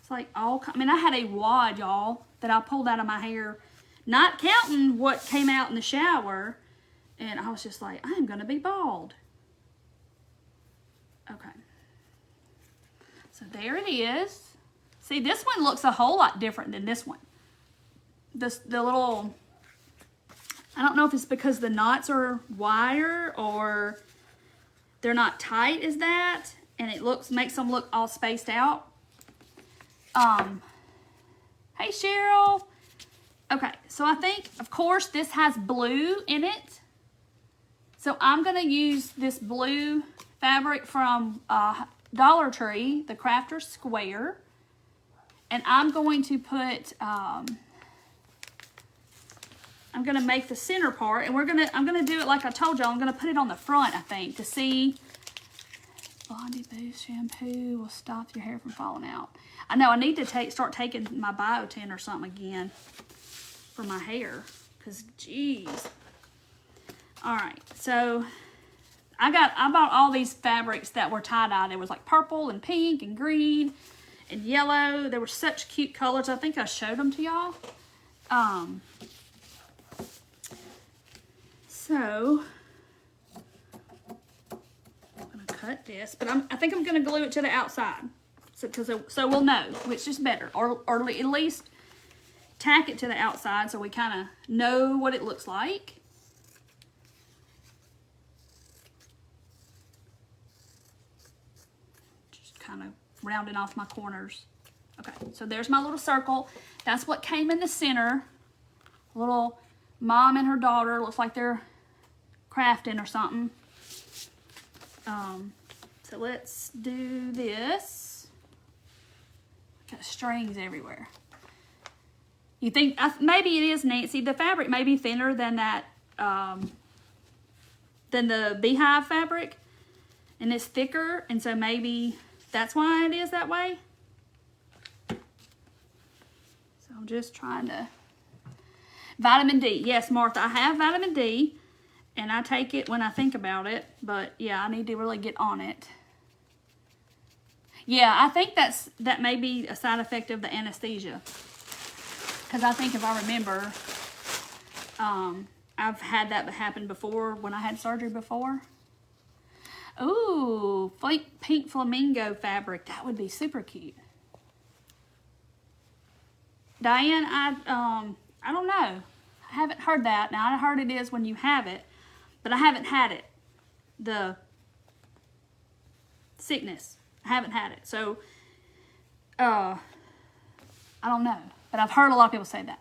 A: It's like all, I mean, I had a wad, y'all, that I pulled out of my hair, not counting what came out in the shower. And I was just like, I am going to be bald. Okay. So there it is. See, this one looks a whole lot different than this one. The little, I don't know if it's because the knots are wider or they're not tight as that, and it makes them look all spaced out. Hey Cheryl. Okay, so I think, of course, this has blue in it. So I'm gonna use this blue fabric from Dollar Tree, the Crafter Square, and I'm going to put, I'm gonna make the center part, and I'm gonna do it like I told y'all. I'm gonna put it on the front, I think, to see. Blondie Boost shampoo will stop your hair from falling out. I know I need to start taking my biotin or something again for my hair, cause geez. All right, so I bought all these fabrics that were tie-dye. There was like purple and pink and green and yellow. They were such cute colors. I think I showed them to y'all. So I'm gonna cut this, but I think I'm gonna glue it to the outside, so we'll know which is better, or at least tack it to the outside so we kind of know what it looks like. Just kind of rounding off my corners. Okay, so there's my little circle. That's what came in the center. A little mom and her daughter, looks like they're crafting or something. So let's do this. Got strings everywhere. You think, maybe it is, Nancy, the fabric may be thinner than that, than the beehive fabric, and it's thicker, and so maybe that's why it is that way. So I'm just trying to, vitamin D, yes, Martha, I have vitamin D, and I take it when I think about it, but yeah, I need to really get on it. Yeah, I think that may be a side effect of the anesthesia. Because I think if I remember, I've had that happen before when I had surgery before. Ooh, pink flamingo fabric. That would be super cute. Diane, I don't know. I haven't heard that. Now, I heard it is when you have it, but I haven't had it. The sickness. I haven't had it. So, I don't know. But I've heard a lot of people say that.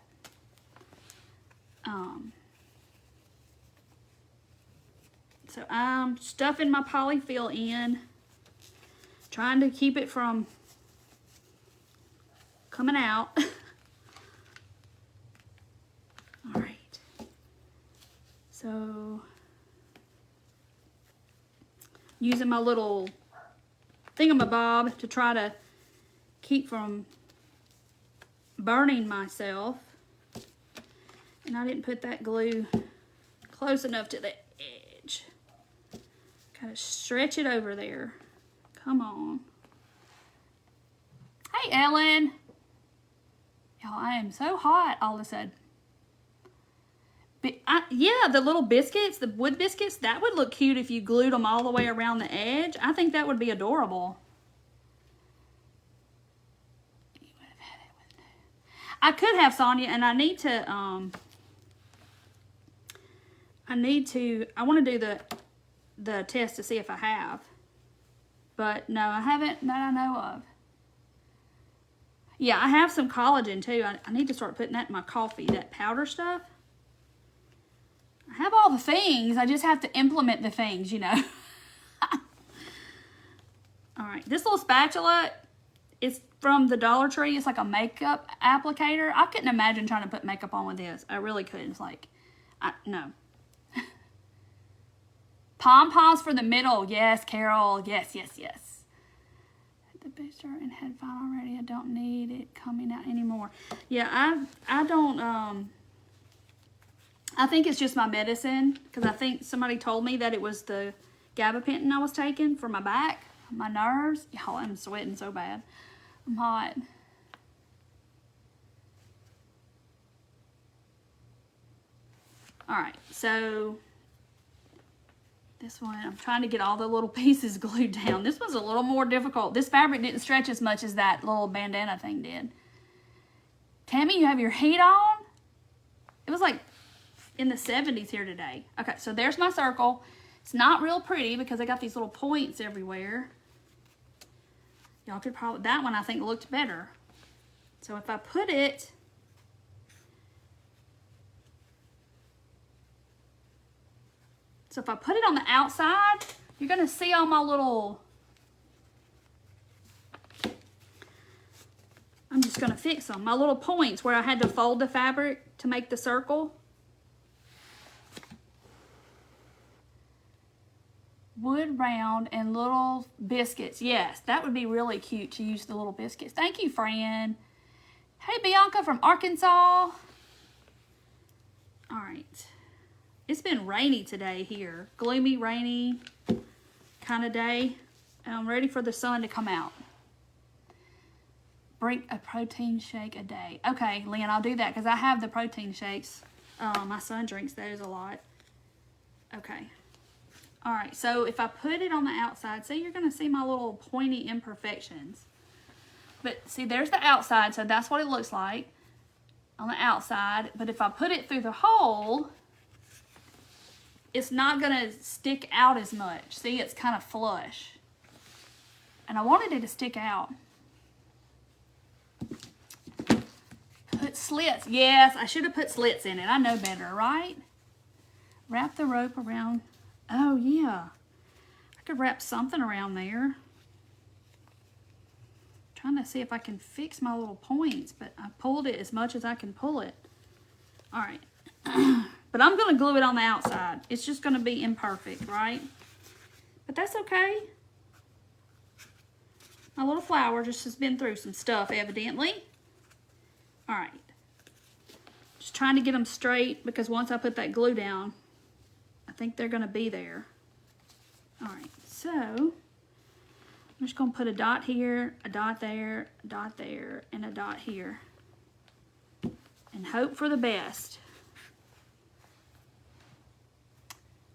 A: So I'm stuffing my polyfill in, trying to keep it from coming out. All right. So using my little thingamabob to try to keep from burning myself. And I didn't put that glue close enough to the edge. Kind of stretch it over there. Come on. Hey, Ellen. Y'all, I am so hot all of a sudden. But yeah, the little biscuits, the wood biscuits, that would look cute if you glued them all the way around the edge. I think that would be adorable. I could have, Sonia, and I need to, I want to do the test to see if I have. But no, I haven't that I know of. Yeah, I have some collagen too. I need to start putting that in my coffee, that powder stuff. I have all the things. I just have to implement the things, you know. All right, this little spatula is from the Dollar Tree. It's like a makeup applicator. I couldn't imagine trying to put makeup on with this. I really couldn't. It's like, no. Pom-poms for the middle. Yes, Carol. Yes, yes, yes. The booster and head file already. I don't need it coming out anymore. Yeah, I don't, I think it's just my medicine, because I think somebody told me that it was the gabapentin I was taking for my back, my nerves. Y'all, I'm sweating so bad. I'm hot. All right, so this one, I'm trying to get all the little pieces glued down. This was a little more difficult. This fabric didn't stretch as much as that little bandana thing did. Tammy, you have your heat on? It was like in the 70s here today. Okay, so there's my circle. It's not real pretty because I got these little points everywhere. Y'all could probably, that one I think looked better. So if I put it, on the outside, you're gonna see all my little, I'm just gonna fix them, my little points where I had to fold the fabric to make the circle. Wood round and little biscuits. Yes, that would be really cute to use the little biscuits. Thank you, Fran. Hey, Bianca from Arkansas. All right. It's been rainy today here. Gloomy, rainy kind of day. And I'm ready for the sun to come out. Drink a protein shake a day. Okay, Lynn, I'll do that because I have the protein shakes. My son drinks those a lot. Okay. All right, so if I put it on the outside, see, you're going to see my little pointy imperfections. But see, there's the outside, so that's what it looks like on the outside. But if I put it through the hole, it's not going to stick out as much. See, it's kind of flush. And I wanted it to stick out. Put slits. Yes, I should have put slits in it. I know better, right? Wrap the rope around. Oh, yeah. I could wrap something around there. Trying to see if I can fix my little points, but I pulled it as much as I can pull it. All right. But I'm going to glue it on the outside. It's just going to be imperfect, right? But that's okay. My little flower just has been through some stuff, evidently. All right. Just trying to get them straight because once I put that glue down, I think they're going to be there. All right, so I'm just going to put a dot here, a dot there, a dot there, and a dot here. And hope for the best.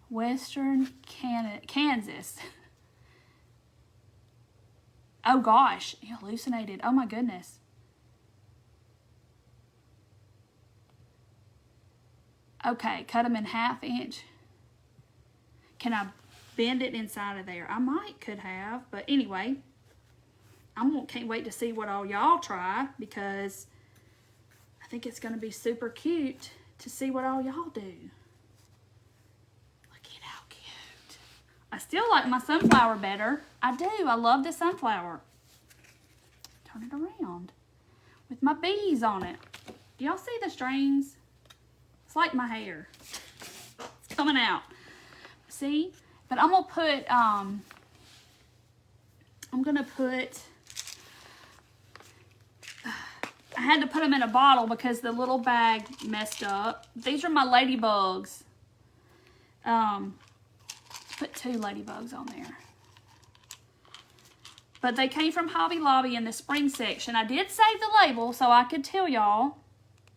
A: Western Kansas. Oh gosh, you hallucinated. Oh my goodness. Okay, cut them in 1/2 inch. Can I bend it inside of there? I could have, but anyway, can't wait to see what all y'all try, because I think it's going to be super cute to see what all y'all do. Look at how cute. I still like my sunflower better. I do. I love the sunflower. Turn it around with my bees on it. Do y'all see the strings? It's like my hair. It's coming out. See? But I'm going to put, I had to put them in a bottle because the little bag messed up. These are my ladybugs. Put 2 ladybugs on there. But they came from Hobby Lobby in the spring section. I did save the label so I could tell y'all.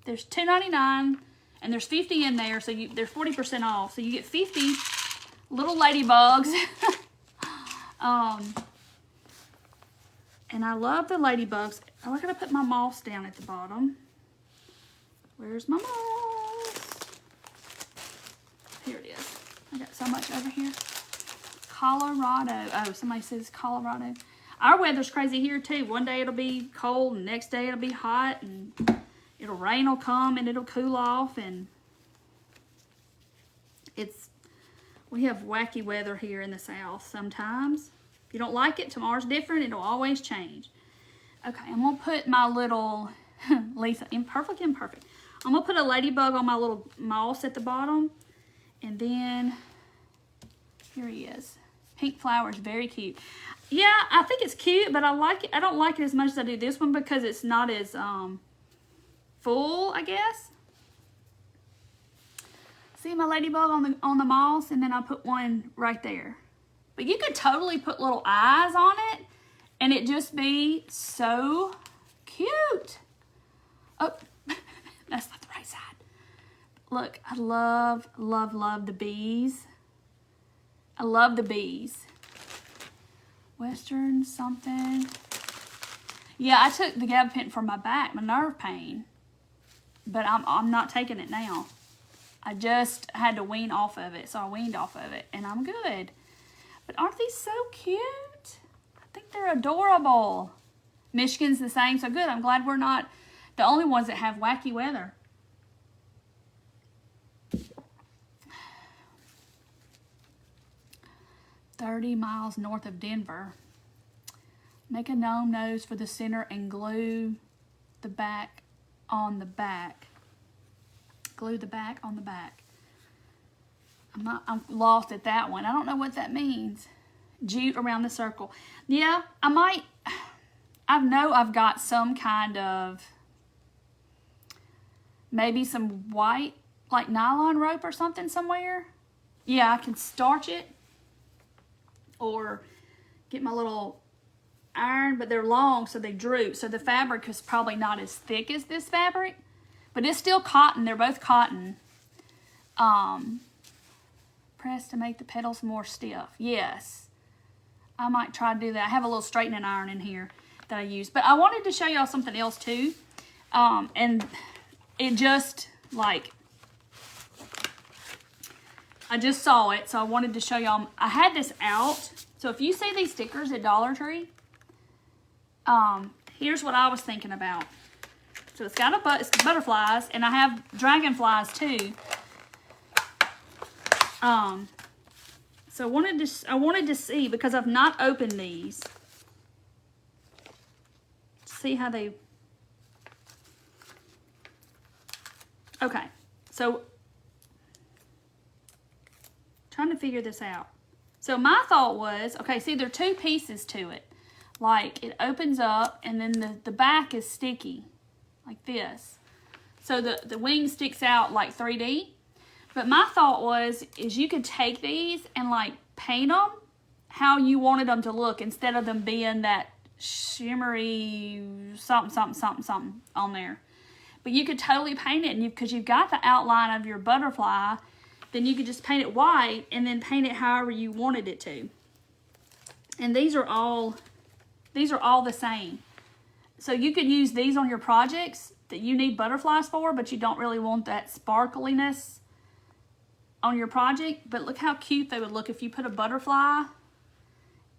A: There's $2.99 and there's 50 in there, so they're 40% off. So you get 50 little ladybugs. And I love the ladybugs. I'm going to put my moss down at the bottom. Where's my moss? Here it is. I got so much over here. Colorado. Oh, somebody says Colorado. Our weather's crazy here too. One day it'll be cold, and the next day it'll be hot, and rain will come and it'll cool off, and we have wacky weather here in the South sometimes. If you don't like it, tomorrow's different. It'll always change. Okay, I'm going to put my little, Lisa, imperfect. I'm going to put a ladybug on my little moss at the bottom. And then, here he is. Pink flowers, very cute. Yeah, I think it's cute, but I like it. I don't like it as much as I do this one because it's not as full, I guess. See my ladybug on the moss, and then I put one right there. But you could totally put little eyes on it, and it just be so cute. Oh, that's not the right side. Look, I love, love, love the bees. I love the bees. Western something. Yeah, I took the gabapentin for my back, my nerve pain. But I'm not taking it now. I just had to wean off of it, so I weaned off of it, and I'm good. But aren't these so cute? I think they're adorable. Michigan's the same, so good. I'm glad we're not the only ones that have wacky weather. $30 miles north of Denver. Make a gnome nose for the center and glue the back on the back. Glue the back on the back. I'm lost at that one. I don't know what that means. Jute around the circle. Yeah, I know I've got some kind of, maybe some white, like nylon rope or something somewhere. Yeah, I can starch it or get my little iron, but they're long, so they droop. So the fabric is probably not as thick as this fabric, but it's still cotton. They're both cotton. Press to make the petals more stiff. Yes, I might try to do that. I have a little straightening iron in here that I use, but I wanted to show y'all something else too. And it just, like, I just saw it, so I wanted to show y'all. I had this out. So if you see these stickers at Dollar Tree, here's what I was thinking about. So it's got it's butterflies, and I have dragonflies too. So I wanted to see, because I've not opened these. See how they. Okay, so trying to figure this out. So my thought was, okay, see, there are 2 pieces to it. Like, it opens up, and then the back is sticky, like this. So the wing sticks out like 3D. But my thought was, is you could take these and, like, paint them how you wanted them to look, instead of them being that shimmery something on there. But you could totally paint it, and because you've got the outline of your butterfly, then you could just paint it white and then paint it however you wanted it to. And these are all the same. So you could use these on your projects that you need butterflies for, but you don't really want that sparkliness on your project, but look how cute they would look if you put a butterfly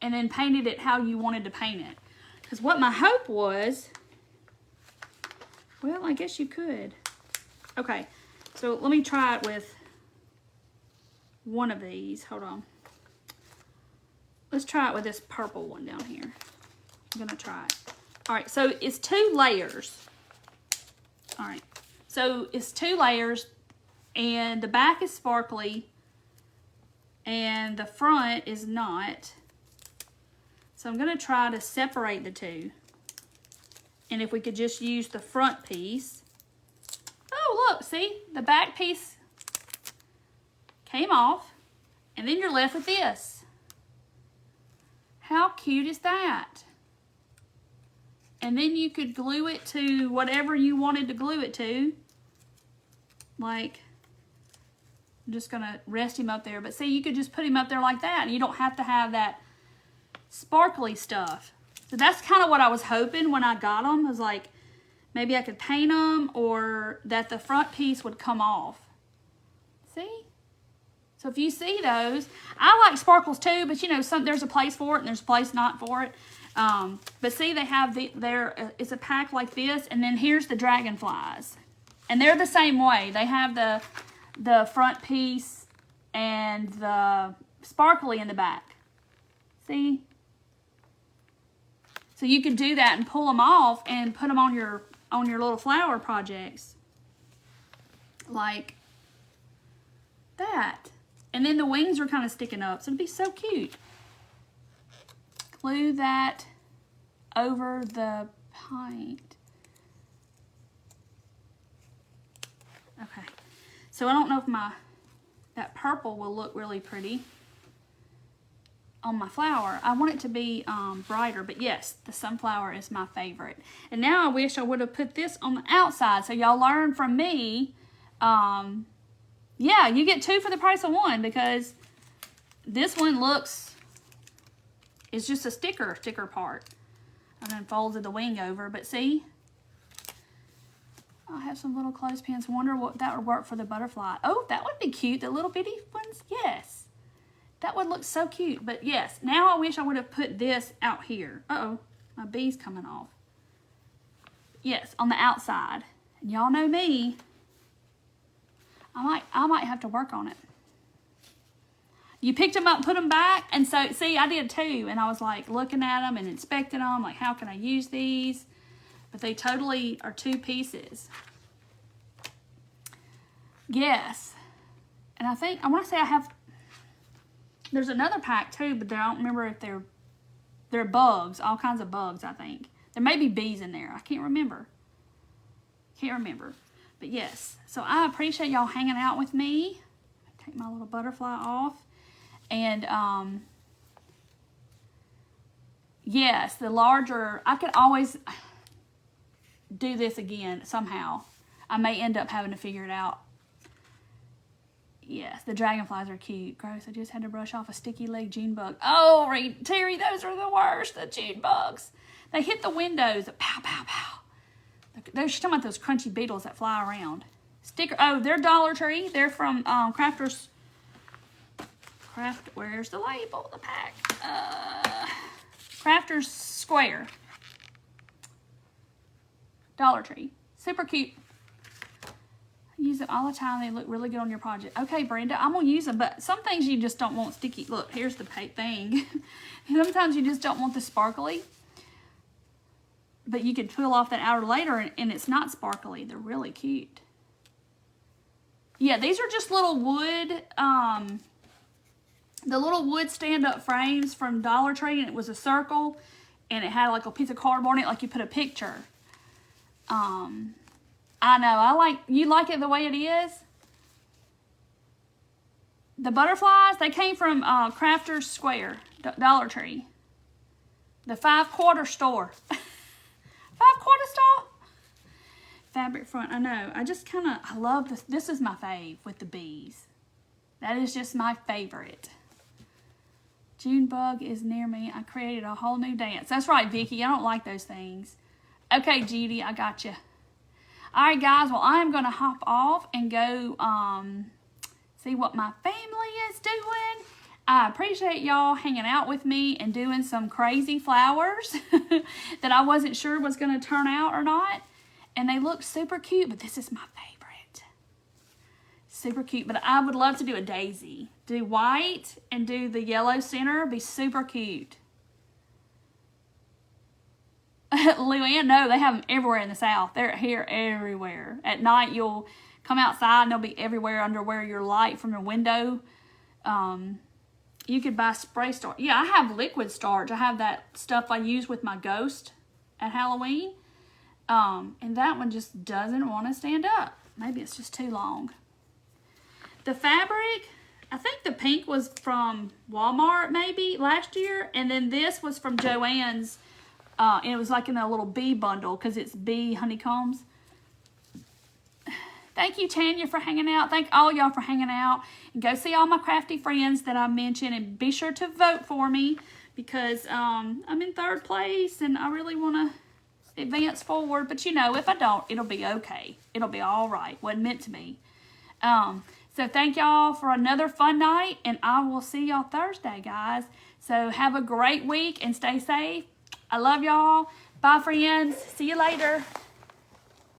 A: and then painted it how you wanted to paint it. Because what my hope was, well, I guess you could. Okay, so let me try it with one of these. Hold on. Let's try it with this purple one down here. I'm gonna try it. All right, so it's 2 layers. All right, so it's 2 layers, and the back is sparkly, and the front is not. So I'm gonna try to separate the 2. And if we could just use the front piece. Oh, look, see? The back piece came off, and then you're left with this. How cute is that? And then you could glue it to whatever you wanted to glue it to. Like, I'm just gonna rest him up there. But see, you could just put him up there like that, and you don't have to have that sparkly stuff. So that's kind of what I was hoping when I got them. I was like, maybe I could paint them, or that the front piece would come off. See? So if you see those, I like sparkles too, but you know, there's a place for it and there's a place not for it. But see, they have it's a pack like this, and then here's the dragonflies. And they're the same way. They have the front piece and the sparkly in the back. See? So you can do that and pull them off and put them on your little flower projects. Like that. And then the wings are kind of sticking up, so it'd be so cute. Glue that over the paint. Okay. So I don't know if that purple will look really pretty on my flower. I want it to be brighter, but yes, the sunflower is my favorite. And now I wish I would have put this on the outside, so y'all learn from me. Yeah, you get 2 for the price of 1, because this one it's just a sticker part. And then folded the wing over, but see? I have some little clothespins. Wonder what that would work for the butterfly. Oh, that would be cute. The little bitty ones, yes. That would look so cute. But yes, now I wish I would have put this out here. Uh-oh, my bee's coming off. Yes, on the outside. And y'all know me. I might have to work on it. You picked them up, put them back, and so, see, I did too. And I was like looking at them and inspecting them, like, how can I use these? But they totally are 2 pieces. Yes. And I want to say there's another pack too, but I don't remember if they're bugs, all kinds of bugs, I think. There may be bees in there. I can't remember. But yes, so I appreciate y'all hanging out with me. Take my little butterfly off. And yes, the larger, I could always do this again somehow. I may end up having to figure it out. Yes, the dragonflies are cute. Gross, I just had to brush off a sticky leg June bug. Oh, Terry, those are the worst, the June bugs. They hit the windows. Pow, pow, pow. She's talking about those crunchy beetles that fly around. Oh, they're Dollar Tree. They're from Crafters. Where's the label? The pack. Crafters Square. Dollar Tree. Super cute. I use them all the time. They look really good on your project. Okay, Brenda, I'm going to use them, but some things you just don't want sticky. Look, here's the thing. Sometimes you just don't want the sparkly. But you could peel off that outer layer and it's not sparkly. They're really cute. Yeah, these are just little wood, the little wood stand-up frames from Dollar Tree, and it was a circle, and it had like a piece of cardboard in it, like you put a picture. I know, you like it the way it is. The butterflies, they came from Crafters Square, Dollar Tree. The 5-quarter store. 5-quarter store? Fabric front, I know. I love this. This is my fave with the bees. That is just my favorite. June bug is near me. I created a whole new dance. That's right, Vicky. I don't like those things. Okay, Judy, I got you. All right, guys. Well, I am going to hop off and go see what my family is doing. I appreciate y'all hanging out with me and doing some crazy flowers that I wasn't sure was going to turn out or not. And they look super cute, but this is my favorite. Super cute, but I would love to do a daisy. Do white and do the yellow center, be super cute. Luann, no, they have them everywhere in the South. They're here everywhere. At night, you'll come outside and they'll be everywhere under where your light from your window. You could buy spray starch. Yeah, I have liquid starch. I have that stuff I use with my ghost at Halloween. And that one just doesn't want to stand up. Maybe it's just too long. The fabric, I think the pink was from Walmart maybe last year. And then this was from Joann's. And it was like in a little bee bundle because it's bee honeycombs. Thank you, Tanya, for hanging out. Thank all y'all for hanging out. And go see all my crafty friends that I mentioned. And be sure to vote for me because I'm in 3rd place. And I really want to advance forward. But, you know, if I don't, it'll be okay. It'll be all right. Wasn't meant to be. So thank y'all for another fun night. And I will see y'all Thursday, guys. So have a great week and stay safe. I love y'all. Bye, friends. See you later.